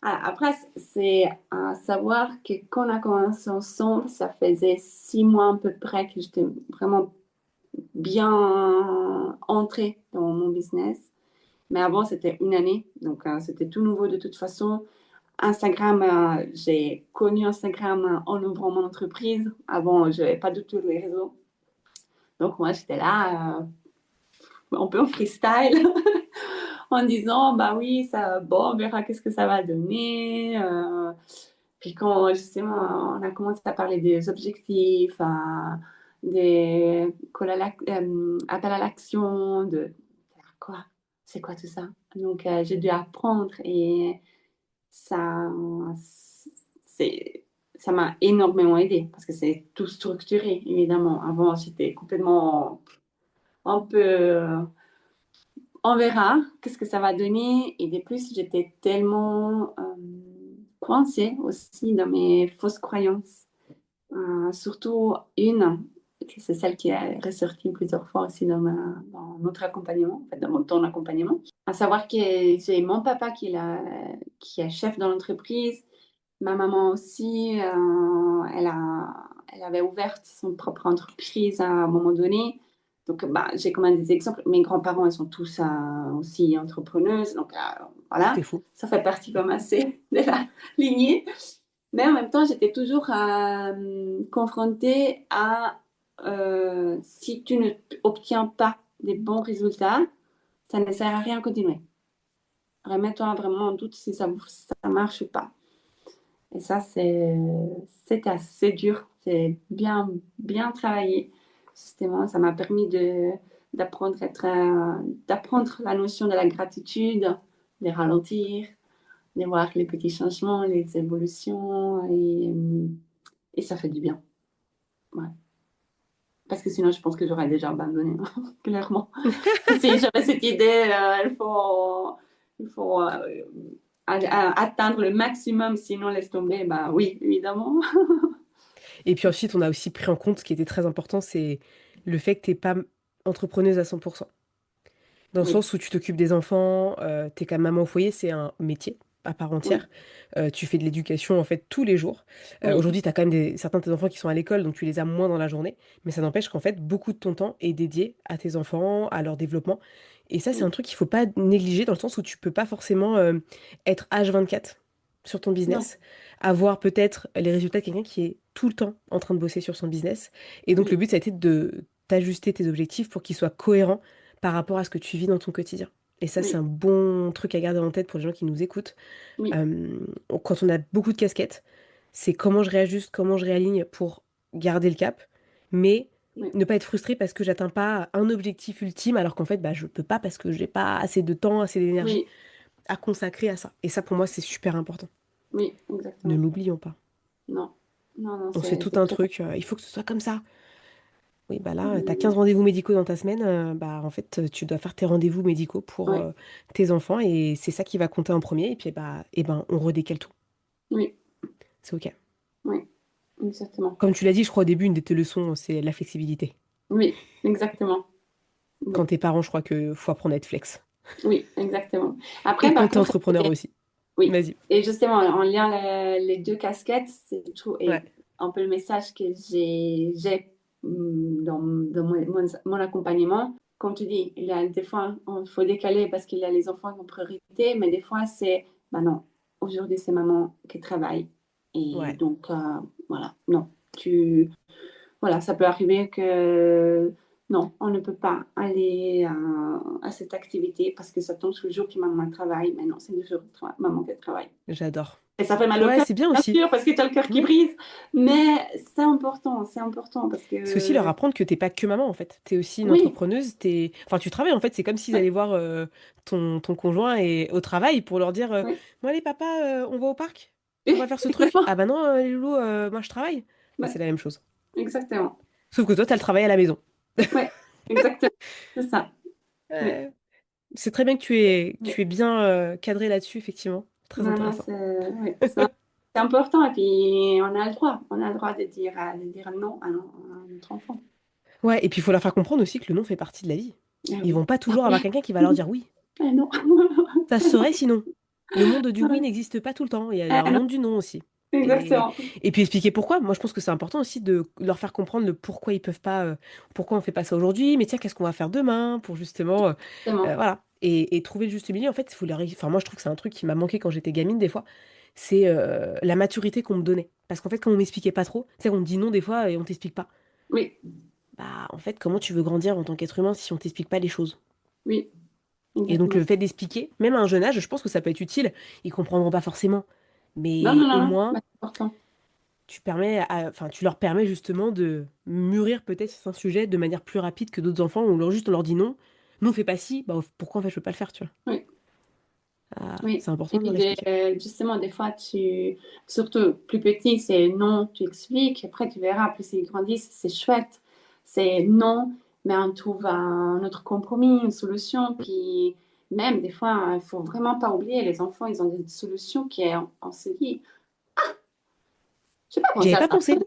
après, c'est à savoir que quand on a commencé ensemble, ça faisait 6 mois à peu près que j'étais vraiment bien entrée dans mon business. Mais avant, c'était une année, donc c'était tout nouveau de toute façon. Instagram, j'ai connu Instagram en ouvrant mon entreprise. Avant, je n'avais pas du tout les réseaux. Donc, moi, j'étais là, un peu en freestyle, en disant, bah oui, ça, bon, on verra qu'est-ce que ça va donner. Puis quand, justement, on a commencé à parler des objectifs, des appels à l'action, de quoi? C'est quoi tout ça? Donc, j'ai dû apprendre et ça, c'est, ça m'a énormément aidé parce que c'est tout structuré, évidemment. Avant, j'étais complètement un peu, on verra qu'est-ce que ça va donner. Et de plus, j'étais tellement coincée aussi dans mes fausses croyances. Surtout une, c'est celle qui est ressortie plusieurs fois aussi dans notre accompagnement, en fait, dans ton accompagnement. À savoir que j'ai mon papa qui est chef dans l'entreprise. Ma maman aussi, elle avait ouvert son propre entreprise à un moment donné. Donc, bah, j'ai quand même des exemples. Mes grands-parents, ils sont tous aussi entrepreneuses. Donc, voilà, C'est fou. ça fait partie comme assez de la lignée. Mais en même temps, j'étais toujours confrontée à si tu ne obtiens pas des bons résultats, ça ne sert à rien de continuer. Remets-toi vraiment en doute si ça ne marche pas. Et ça, c'était assez dur. J'ai bien travaillé. Justement, ça m'a permis d'apprendre la notion de la gratitude, de ralentir, de voir les petits changements, les évolutions. Et ça fait du bien. Ouais. Parce que sinon, je pense que j'aurais déjà abandonné, clairement. Si j'avais cette idée, il faut atteindre le maximum, sinon laisse tomber. Bah oui, évidemment. Et puis ensuite, on a aussi pris en compte ce qui était très important, c'est le fait que t'es pas entrepreneuse à 100%. Dans le Oui, sens où tu t'occupes des enfants, t'es quand même maman au foyer, c'est un métier à part oui, entière. Tu fais de l'éducation en fait tous les jours. oui, Aujourd'hui, tu as quand même certains de tes enfants qui sont à l'école, donc tu les as moins dans la journée. Mais ça n'empêche qu'en fait, beaucoup de ton temps est dédié à tes enfants, à leur développement. Et ça, c'est un oui. truc qu'il faut pas négliger dans le sens où tu peux pas forcément être H24 sur ton Non, business, avoir peut-être les résultats de quelqu'un qui est tout le temps en train de bosser sur son business. Et donc, le oui, but, ça a été de t'ajuster tes objectifs pour qu'ils soient cohérents par rapport à ce que tu vis dans ton quotidien. Et ça, c'est oui, un bon truc à garder en tête pour les gens qui nous écoutent. oui, Euh, Quand on a beaucoup de casquettes, c'est comment je réajuste, comment je réaligne pour garder le cap, mais oui, ne pas être frustré parce que j'atteins pas un objectif ultime, alors qu'en fait, bah, je peux pas parce que j'ai pas assez de temps, assez d'énergie oui, à consacrer à ça. Et ça, pour moi, c'est super important. oui, Ne exactement. l'oublions pas. Non, non, non, On se fait c'est tout c'est un très truc, il faut que ce soit comme ça. Oui, bah là, tu as 15 important. rendez-vous médicaux dans ta semaine, bah en fait, tu dois faire tes rendez-vous médicaux pour Oui, tes enfants et c'est ça qui va compter en premier. Et puis, bah, et ben, on redécale tout. oui, C'est OK. oui, exactement. Comme tu l'as dit, je crois au début, une de tes leçons, c'est la flexibilité. Oui, exactement. Quand Oui, t'es parent, je crois que faut apprendre à être flex. oui, exactement. Après, Et par quand t'es contre, entrepreneur aussi. oui. Vas-y. Et justement, en lien les deux casquettes, c'est tout. Ouais. Et un peu le message que j'ai dans mon accompagnement. Comme tu dis, il y a des fois, il faut décaler parce qu'il y a les enfants en priorité, mais des fois, c'est, bah non, aujourd'hui, c'est maman qui travaille. Et Ouais. donc, voilà, non. Voilà, ça peut arriver que non, on ne peut pas aller à cette activité parce que ça tombe sur le jour que maman travaille. Mais non, c'est le jour de maman qui travaille. J'adore. Et ça fait mal au Ouais, cœur, c'est bien bien aussi. sûr, parce que tu as le cœur qui Oui. brise. Mais c'est important parce C'est aussi leur que apprendre que t'es pas que maman, en fait. T'es aussi une oui, entrepreneuse. Enfin, tu travailles, en fait. C'est comme s'ils ouais, allaient voir ton conjoint et, au travail pour leur dire ouais, bon, allez, papa, on va au parc? On va faire ce truc? exactement, Ah bah non, les loulous, moi, je travaille. Bah, ouais, c'est la même chose. exactement, Sauf que toi, t'as le travail à la maison. ouais, exactement, c'est ça. Oui, Ouais. C'est très bien que oui. tu es bien cadré là-dessus, effectivement. Très Non, non, intéressant. oui, c'est important et puis on a le droit de dire non à notre enfant. Ouais, et puis il faut leur faire comprendre aussi que le non fait partie de la vie. Ah Ils oui. vont pas Ah toujours avoir oui. quelqu'un qui va leur dire oui. Ah non. Ça se saurait sinon. Le monde du oui Ouais. n'existe pas tout le temps. Il y Ah a un non, monde du non aussi. Et, exactement. et puis expliquer pourquoi. Moi, je pense que c'est important aussi de leur faire comprendre le pourquoi ils peuvent pas, pourquoi on fait pas ça aujourd'hui, mais tiens, qu'est-ce qu'on va faire demain pour justement, Exactement. voilà. Et trouver le juste milieu, en fait, il faut enfin, moi, je trouve que c'est un truc qui m'a manqué quand j'étais gamine, des fois. C'est la maturité qu'on me donnait. Parce qu'en fait, quand on m'expliquait pas trop, tu sais, on me dit non des fois et on t'explique pas. Oui, Bah, en fait, comment tu veux grandir en tant qu'être humain si on t'explique pas les choses? oui, Et donc, exactement. le fait d'expliquer, même à un jeune âge, je pense que ça peut être utile. Ils comprendront pas forcément. Non, non, Mais non, au non, moins, mais c'est important. enfin, tu leur permets justement de mûrir peut-être certains sujets de manière plus rapide que d'autres enfants où juste on leur dit non. Non, on fait pas ci, bah pourquoi en fait je peux pas le faire, tu vois? Oui, Ah, oui. c'est important Et de puis, leur expliquer. justement, des fois, surtout plus petit, c'est non, tu expliques. Après, tu verras, plus ils grandissent, c'est chouette. C'est non, mais on trouve un autre compromis, une solution. Puis, même, des fois, il faut vraiment pas oublier, les enfants, ils ont des solutions qui, on se dit, je sais pas J'y penser avais à pas ça. pensé.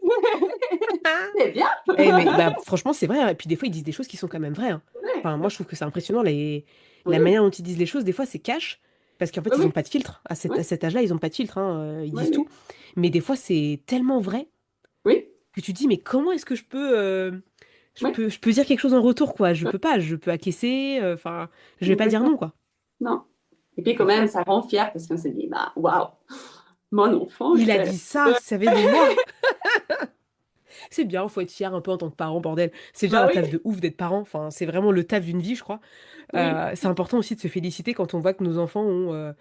C'est bien. Mais bah, franchement, c'est vrai, hein. Et puis des fois, ils disent des choses qui sont quand même vraies, hein. Ouais. Enfin, moi, je trouve que c'est impressionnant la Oui, manière dont ils disent les choses. Des fois, c'est cash. Parce qu'en fait, oui, ils n'ont oui, pas de filtre. À oui, cet âge-là, ils n'ont pas de filtre, hein. Ils oui, disent tout. oui. Mais des fois, c'est tellement vrai Oui, que tu te dis, mais comment est-ce que oui, je peux dire quelque chose en retour, quoi? Je peux pas. Je peux acquiescer. Enfin, je vais pas dire exactement. non, quoi. Non. Et puis, quand C'est même, fou. ça rend fier parce qu'on se dit, bah, waouh, mon enfant, il Il a fait. dit ça, ça vient de moi. C'est bien, faut être fier un peu en tant que parent, bordel. C'est déjà Bah un oui, taf de ouf d'être parent. Enfin, c'est vraiment le taf d'une vie, je crois. oui, C'est important aussi de se féliciter quand on voit que nos enfants ont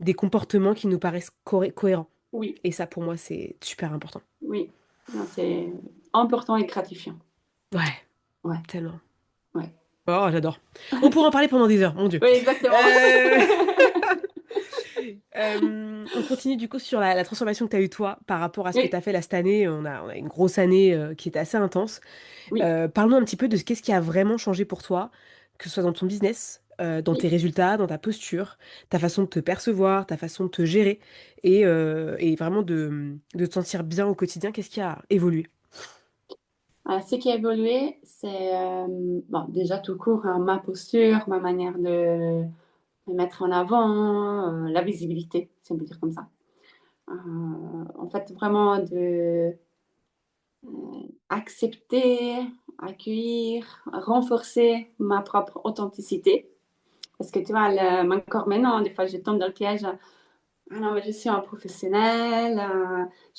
des comportements qui nous paraissent cohérents. oui, Et ça, pour moi, c'est super important. oui. Non, c'est important et gratifiant. Ouais, Ouais, tellement. ouais. Oh, j'adore. On pourrait en parler pendant des heures, mon Dieu. Oui, exactement. Euh, on continue du coup sur la transformation que tu as eue toi par rapport à ce que tu Oui, as fait là cette année. On a une grosse année qui était assez intense. oui, Parle-nous un petit peu de qu'est-ce qui a vraiment changé pour toi, que ce soit dans ton business, dans tes oui. résultats, dans ta posture, ta façon de te percevoir, ta façon de te gérer et vraiment de te sentir bien au quotidien. Qu'est-ce qui a évolué? Ce qui a évolué, c'est bon, déjà tout court, hein, ma posture, ma manière de me mettre en avant, la visibilité, si on peut dire comme ça. En fait, vraiment de accepter, accueillir, renforcer ma propre authenticité. Parce que tu vois, encore maintenant, des fois, je tombe dans le piège. Ah non, mais je suis un professionnel,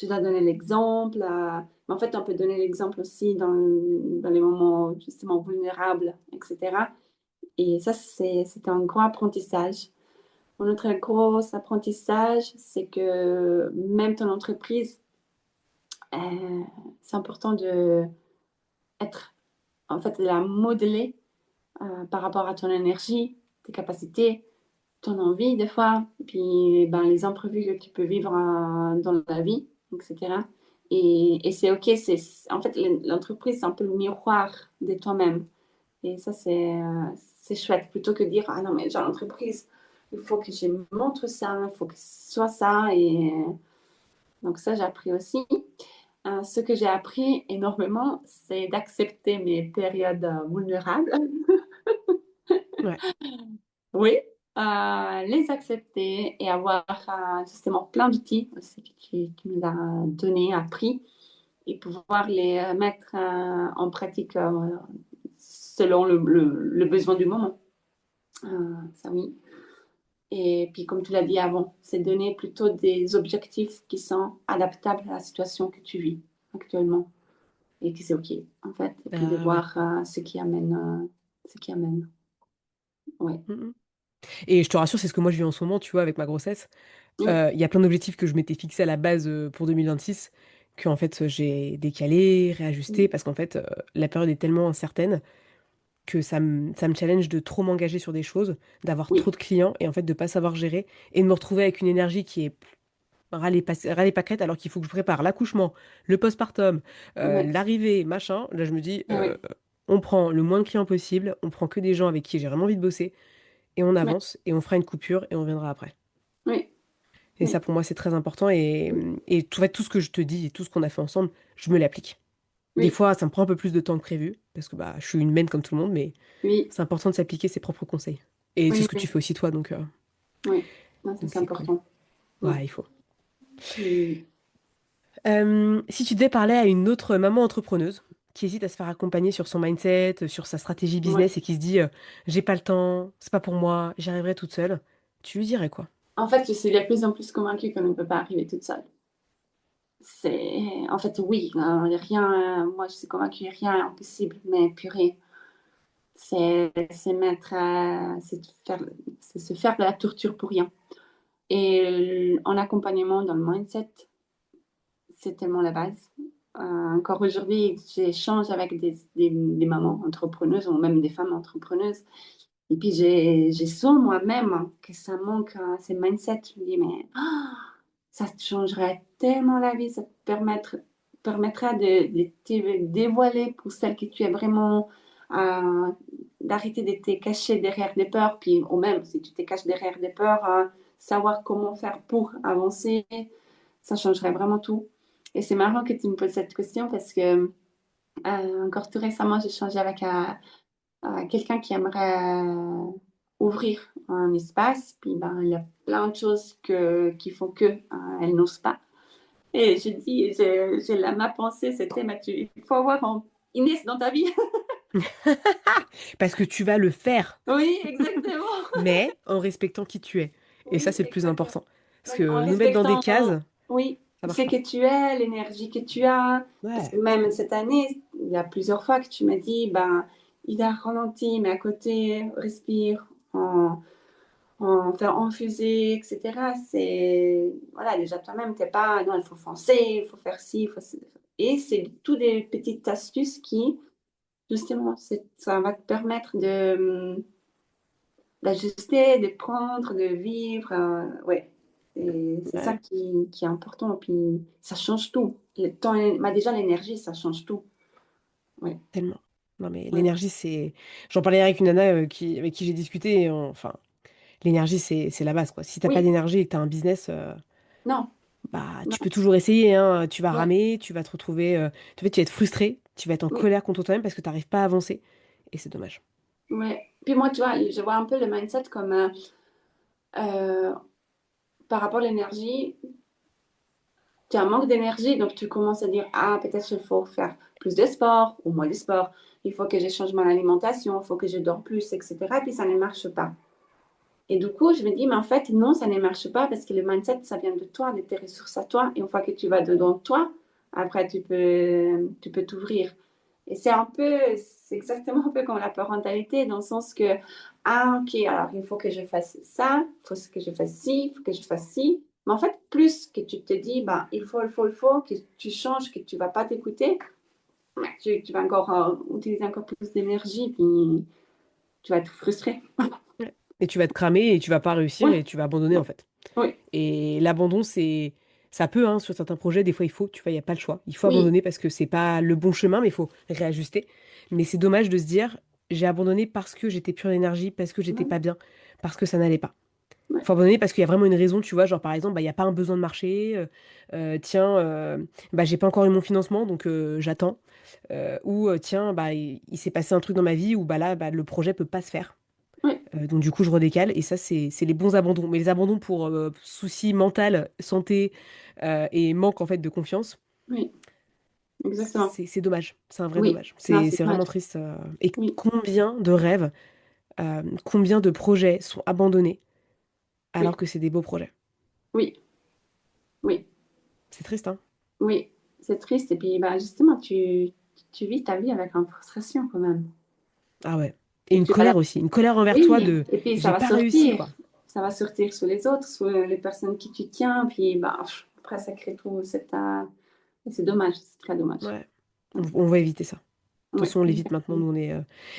je dois donner l'exemple. Mais en fait, on peut donner l'exemple aussi dans les moments justement vulnérables, etc. Et ça, c'est un gros apprentissage. Un autre gros apprentissage, c'est que même ton entreprise, euh, c'est important de être, en fait, de la modeler par rapport à ton énergie, tes capacités, ton envie des fois, puis ben, les imprévus que tu peux vivre dans la vie, etc. Et c'est OK, en fait l'entreprise, c'est un peu le miroir de toi-même. Et ça, c'est chouette, plutôt que de dire, ah non, mais j'ai l'entreprise, il faut que je montre ça, il faut que ce soit ça. Et donc ça, j'ai appris aussi. Ce que j'ai appris énormément, c'est d'accepter mes périodes vulnérables. Ouais. Oui, les accepter et avoir justement plein d'outils aussi que tu nous as donné, appris, et pouvoir les mettre en pratique selon le besoin du moment. Ça oui. Et puis comme tu l'as dit avant, c'est donner plutôt des objectifs qui sont adaptables à la situation que tu vis actuellement et que c'est OK en fait. Et puis de Ah ouais. voir ce qui amène. Ouais. Mm, mm. Et je te rassure, c'est ce que moi je vis en ce moment, tu vois, avec ma grossesse. Oui, Il y a plein d'objectifs que je m'étais fixés à la base pour 2026 que en fait j'ai décalé, réajusté, oui, parce qu'en fait la période est tellement incertaine que ça me challenge de trop m'engager sur des choses, d'avoir trop oui, de clients et en fait de pas savoir gérer et de me retrouver avec une énergie qui est râler pâquerette alors qu'il faut que je prépare l'accouchement, le postpartum, oui, l'arrivée, machin. Là je me dis, oui, on prend le moins de clients possible, on prend que des gens avec qui j'ai vraiment envie de bosser et on oui, avance et on fera une coupure et on viendra après. oui, Et ça, oui, pour moi, c'est très important. Et tout, en fait, tout ce que je te dis et tout ce qu'on a fait ensemble, je me l'applique. Des oui, fois, ça me prend un peu plus de temps que prévu, parce que bah, je suis une humaine comme tout le monde, mais oui, c'est important de s'appliquer ses propres conseils. Et c'est oui, ce que tu oui, fais aussi toi, oui. Non, ça, donc c'est c'est cool. important. Oui. Ouais, il faut. Oui. Si tu devais parler à une autre maman entrepreneuse, qui hésite à se faire accompagner sur son mindset, sur sa stratégie Ouais. business et qui se dit j'ai pas le temps, c'est pas pour moi, j'y arriverai toute seule, tu lui dirais quoi? En fait, je suis de plus en plus convaincue qu'on ne peut pas arriver toute seule. En fait, oui, rien, moi je suis convaincue, rien est impossible, mais purée, c'est mettre, c'est se faire de la torture pour rien. Et en accompagnement dans le mindset, c'est tellement la base. Encore aujourd'hui, j'échange avec des mamans entrepreneuses ou même des femmes entrepreneuses. Et puis, j'ai sens moi-même que ça manque, ces mindsets. Je me dis, mais ça te changerait tellement la vie, ça te permettra de te dévoiler pour celle que tu es vraiment, euh, d'arrêter de te cacher derrière des peurs, puis ou même si tu te caches derrière des peurs, savoir comment faire pour avancer, ça changerait vraiment tout. Et c'est marrant que tu me poses cette question parce que encore tout récemment, j'ai changé avec quelqu'un qui aimerait ouvrir un espace, puis ben, il y a plein de choses qui font que elle n'ose pas. Et je dis, j'ai ma pensée, c'était, Mathieu, il faut avoir Inès dans ta vie. Parce que tu vas le faire, Oui, exactement. mais en respectant qui tu es. Et ça, Oui, c'est le plus exactement. important. Parce Donc, en que nous mettre dans des respectant, cases, oui, ça marche ce pas. que tu es, l'énergie que tu as. Parce que Ouais, même cette année, il y a plusieurs fois que tu m'as dit, ben, il a ralenti, mais à côté, respire, faire infuser, etc. C'est, voilà, déjà toi-même, t'es pas, non, il faut foncer, il faut faire ci, il faut... Et c'est tout des petites astuces qui, justement, ça va te permettre d'ajuster, de prendre, de vivre. Ouais. Et c'est ça ouais, qui est important. Puis ça change tout. Le temps, bah déjà, l'énergie, ça change tout. Ouais. tellement. Non, mais Ouais. l'énergie, c'est. J'en parlais avec une nana avec qui j'ai discuté. Enfin, l'énergie, c'est la base, quoi. Si t'as pas Oui, d'énergie et que t'as un business, non, bah, tu non. peux toujours essayer, hein. Tu vas Ouais, ramer, tu vas te retrouver. En fait, tu vas être frustré, tu vas être en oui, colère contre toi-même parce que t'arrives pas à avancer. Et c'est dommage. ouais. Puis moi, tu vois, je vois un peu le mindset comme euh, par rapport à l'énergie, tu as un manque d'énergie, donc tu commences à dire, ah, peut-être il faut faire plus de sport ou moins de sport, il faut que je change mon alimentation, il faut que je dors plus, etc. Et puis ça ne marche pas. Et du coup, je me dis, mais en fait, non, ça ne marche pas parce que le mindset, ça vient de toi, de tes ressources à toi. Et une fois que tu vas dedans toi, après, tu peux t'ouvrir. Et c'est exactement un peu comme la parentalité, dans le sens que, ah, ok, alors il faut que je fasse ça, il faut que je fasse ci, il faut que je fasse ci. Mais en fait, plus que tu te dis, bah, il faut, que tu changes, que tu ne vas pas t'écouter, tu vas encore utiliser encore plus d'énergie, puis tu vas être frustré. Ouais. Et tu vas te cramer et tu vas pas réussir Oui, et tu vas abandonner, en fait. oui, Et l'abandon, c'est. Ça peut, hein, sur certains projets, des fois, il faut, tu vois, il n'y a pas le choix. Il faut oui, abandonner parce que c'est pas le bon chemin, mais il faut réajuster. Mais c'est dommage de se dire, j'ai abandonné parce que j'étais pure d'énergie, parce que j'étais pas oui, bien, parce que ça n'allait pas. oui. Faut abandonner parce qu'il y a vraiment une raison, tu vois, genre par exemple, bah, il n'y a pas un besoin de marché, tiens, bah, j'ai pas encore eu mon financement, donc j'attends. Ou tiens, bah, il s'est passé un truc dans ma vie où bah, là, bah, le projet peut pas se faire. Oui, Donc du coup, je redécale et ça, c'est les bons abandons. Mais les abandons pour soucis mental, santé et manque en fait de confiance, oui, exactement. c'est dommage. C'est un vrai Oui, dommage. non, C'est c'est c'est vraiment dommage. triste. Et Oui, combien de rêves, combien de projets sont abandonnés alors oui, que c'est des beaux projets. oui, oui, C'est triste, hein? oui. C'est triste. Et puis, bah, justement, tu vis ta vie avec une frustration quand même. Ah ouais. Et Et une tu vas la... colère aussi. Une colère envers toi Oui, de et puis ça j'ai va pas réussi, sortir. quoi. Ça va sortir sur les autres, sur les personnes qui tu tiens. Puis, bah, après, ça crée tout. Et c'est dommage, c'est très dommage. Ouais. On va éviter ça. De toute Oui, façon, on l'évite maintenant. exactement. Nous, on est.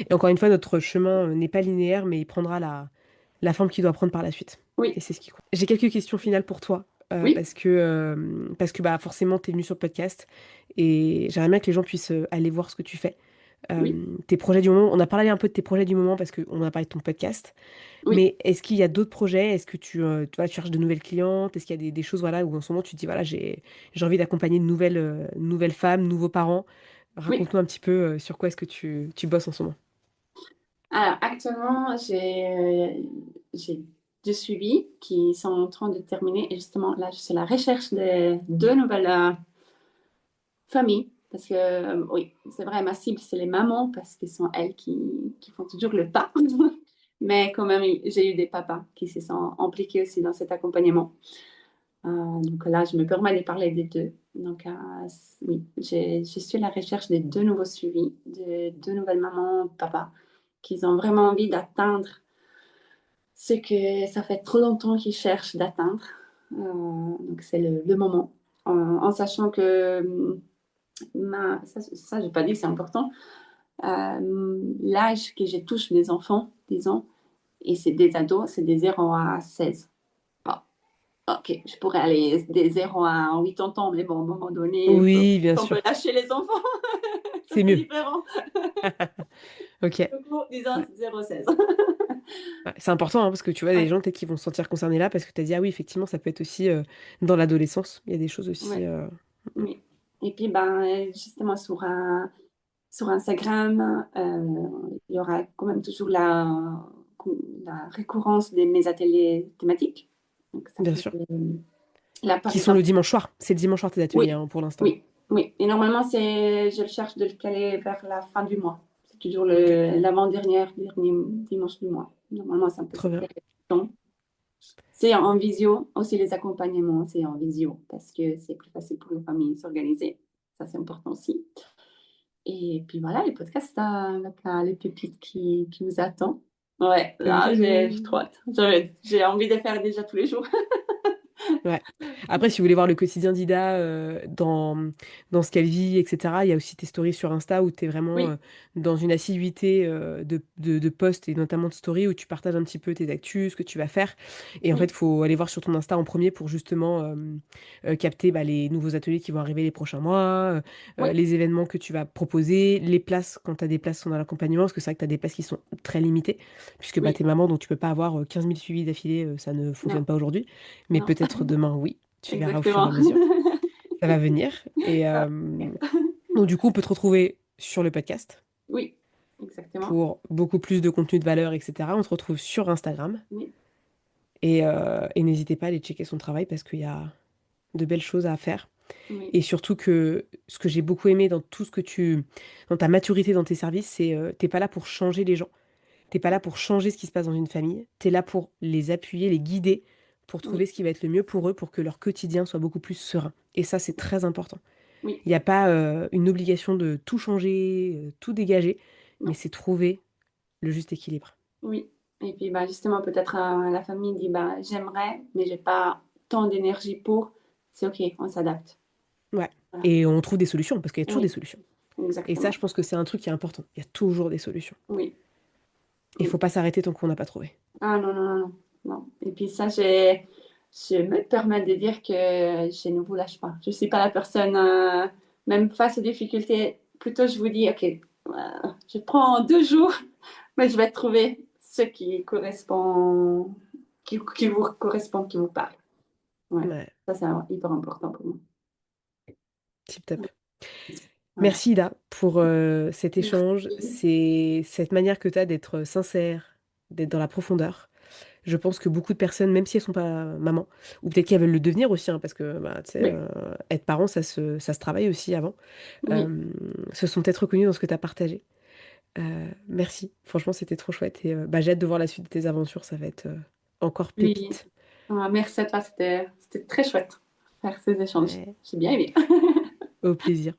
Et encore une fois, notre chemin n'est pas linéaire, mais il prendra la forme qu'il doit prendre par la suite. Et Oui, c'est ce qui compte. J'ai quelques questions finales pour toi. oui, Parce que bah, forcément, tu es venu sur le podcast et j'aimerais bien que les gens puissent aller voir ce que tu fais. oui, Tes projets du moment. On a parlé un peu de tes projets du moment parce qu'on a parlé de ton podcast. oui. Mais est-ce qu'il y a d'autres projets? Est-ce que tu vois, tu cherches de nouvelles clientes? Est-ce qu'il y a des choses voilà, où en ce moment tu te dis, voilà, j'ai envie d'accompagner de nouvelles femmes, nouveaux parents? Oui. Raconte-nous un petit peu sur quoi est-ce que tu bosses en ce moment. Alors, actuellement, j'ai deux suivis qui sont en train de terminer. Et justement, là, je suis à la recherche de deux nouvelles familles. Parce que, oui, c'est vrai, ma cible, c'est les mamans, parce que ce sont elles qui font toujours le pas. Mais quand même, j'ai eu des papas qui se sont impliqués aussi dans cet accompagnement. Donc là, je me permets de parler des deux. Donc, oui, je suis à la recherche de deux nouveaux suivis, de deux nouvelles mamans, papas, qui ont vraiment envie d'atteindre ce que ça fait trop longtemps qu'ils cherchent d'atteindre. Donc, c'est le moment. En sachant que ça je n'ai pas dit, c'est important. L'âge que je touche les enfants, disons, et c'est des ados, c'est des 0 à 16. Bon, ok, je pourrais aller des 0 à 80 ans, mais bon, à un moment donné, Oui, bien on peut sûr. lâcher les enfants. Ça, C'est c'est mieux. différent. Ok. Donc, disons Ouais. 0-16. Ouais, c'est important hein, parce que tu vois, des Ouais, gens peut-être qui vont se sentir concernés là parce que tu as dit, ah oui, effectivement, ça peut être aussi dans l'adolescence. Il y a des choses aussi. ouais, oui. Et puis, ben, justement, sur Instagram, il y aura quand même toujours la récurrence de mes ateliers thématiques. Donc, ça Bien fait, sûr. là, par Qui sont le exemple, dimanche soir. C'est le dimanche soir tes ateliers oui, hein, pour l'instant. oui, oui. Et normalement, je le cherche de le caler vers la fin du mois. C'est toujours Ok. dernier dimanche du mois. Normalement, c'est un peu Trop cette bien. période. C'est en visio, aussi les accompagnements, c'est en visio, parce que c'est plus facile pour les familles de s'organiser. Ça, c'est important aussi. Et puis voilà, les podcasts, avec les pépites qui vous attendent. Ouais, là, j'ai Coucou. trop hâte. J'ai envie de faire déjà tous les jours. Ouais. Après, si vous voulez voir le quotidien d'Ida dans ce qu'elle vit, etc., il y a aussi tes stories sur Insta où tu es vraiment Oui, dans une assiduité de posts et notamment de stories où tu partages un petit peu tes actus, ce que tu vas faire. Et en fait, oui, il faut aller voir sur ton Insta en premier pour justement capter bah, les nouveaux ateliers qui vont arriver les prochains mois, oui, les événements que tu vas proposer, les places quand tu as des places qui sont dans l'accompagnement, parce que c'est vrai que tu as des places qui sont très limitées, puisque bah, oui. t'es maman, donc tu peux pas avoir 15 000 suivis d'affilée, ça ne fonctionne Non, pas aujourd'hui. Mais non, peut-être demain, oui. Tu verras au fur et à exactement. mesure. Ça va venir. Et Ça, ok. donc, du coup, on peut te retrouver sur le podcast Oui, exactement. pour beaucoup plus de contenu de valeur, etc. On se retrouve sur Instagram. Oui, Et n'hésitez pas à aller checker son travail parce qu'il y a de belles choses à faire. oui, Et surtout que ce que j'ai beaucoup aimé dans tout ce que dans ta maturité dans tes services, c'est t'es pas là pour changer les gens. T'es pas là pour changer ce qui se passe dans une famille. T'es là pour les appuyer, les guider, pour trouver oui, ce qui va être le mieux pour eux, pour que leur quotidien soit beaucoup plus serein. Et ça, c'est très important. oui, Il n'y a pas une obligation de tout changer, tout dégager, mais non, c'est trouver le juste équilibre. oui. Et puis, bah, justement, peut-être la famille dit, bah, j'aimerais, mais j'ai pas tant d'énergie pour. C'est OK, on s'adapte. Ouais. Voilà. Et on trouve des solutions, parce qu'il y a toujours des Oui, solutions. Et ça, exactement. je pense que c'est un truc qui est important. Il y a toujours des solutions. Oui, Il faut oui. pas s'arrêter tant qu'on n'a pas trouvé. Ah non, non, non, non. Non. Et puis ça, je me permets de dire que je ne vous lâche pas. Je ne suis pas la personne, même face aux difficultés, plutôt je vous dis, OK, je prends 2 jours, mais je vais trouver ce qui correspond, qui vous correspond, qui vous parle. Ouais. Ouais, Ça, c'est hyper important pour moi. tip top. Voilà. Merci Ida pour cet échange. Merci. C'est cette manière que tu as d'être sincère, d'être dans la profondeur. Je pense que beaucoup de personnes, même si elles sont pas mamans, ou peut-être qu'elles veulent le devenir aussi, hein, parce que bah, tu sais, Oui, être parent, ça se travaille aussi avant, oui, euh, se sont peut-être reconnues dans ce que tu as partagé. Merci, franchement, c'était trop chouette. Et bah, j'ai hâte de voir la suite de tes aventures, ça va être encore oui. pépite. Ah, merci à toi, c'était très chouette faire ces échanges. Ouais, J'ai bien aimé. au plaisir.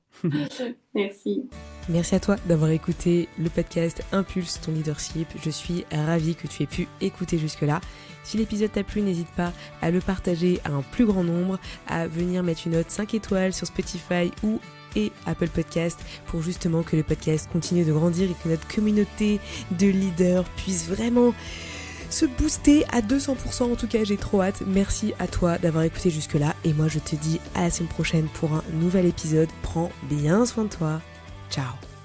Merci. Merci à toi d'avoir écouté le podcast Impulse ton leadership. Je suis ravie que tu aies pu écouter jusque-là. Si l'épisode t'a plu, n'hésite pas à le partager à un plus grand nombre, à venir mettre une note 5 étoiles sur Spotify ou et Apple Podcast pour justement que le podcast continue de grandir et que notre communauté de leaders puisse vraiment se booster à 200%. En tout cas, j'ai trop hâte. Merci à toi d'avoir écouté jusque-là et moi je te dis à la semaine prochaine pour un nouvel épisode. Prends bien soin de toi. Ciao.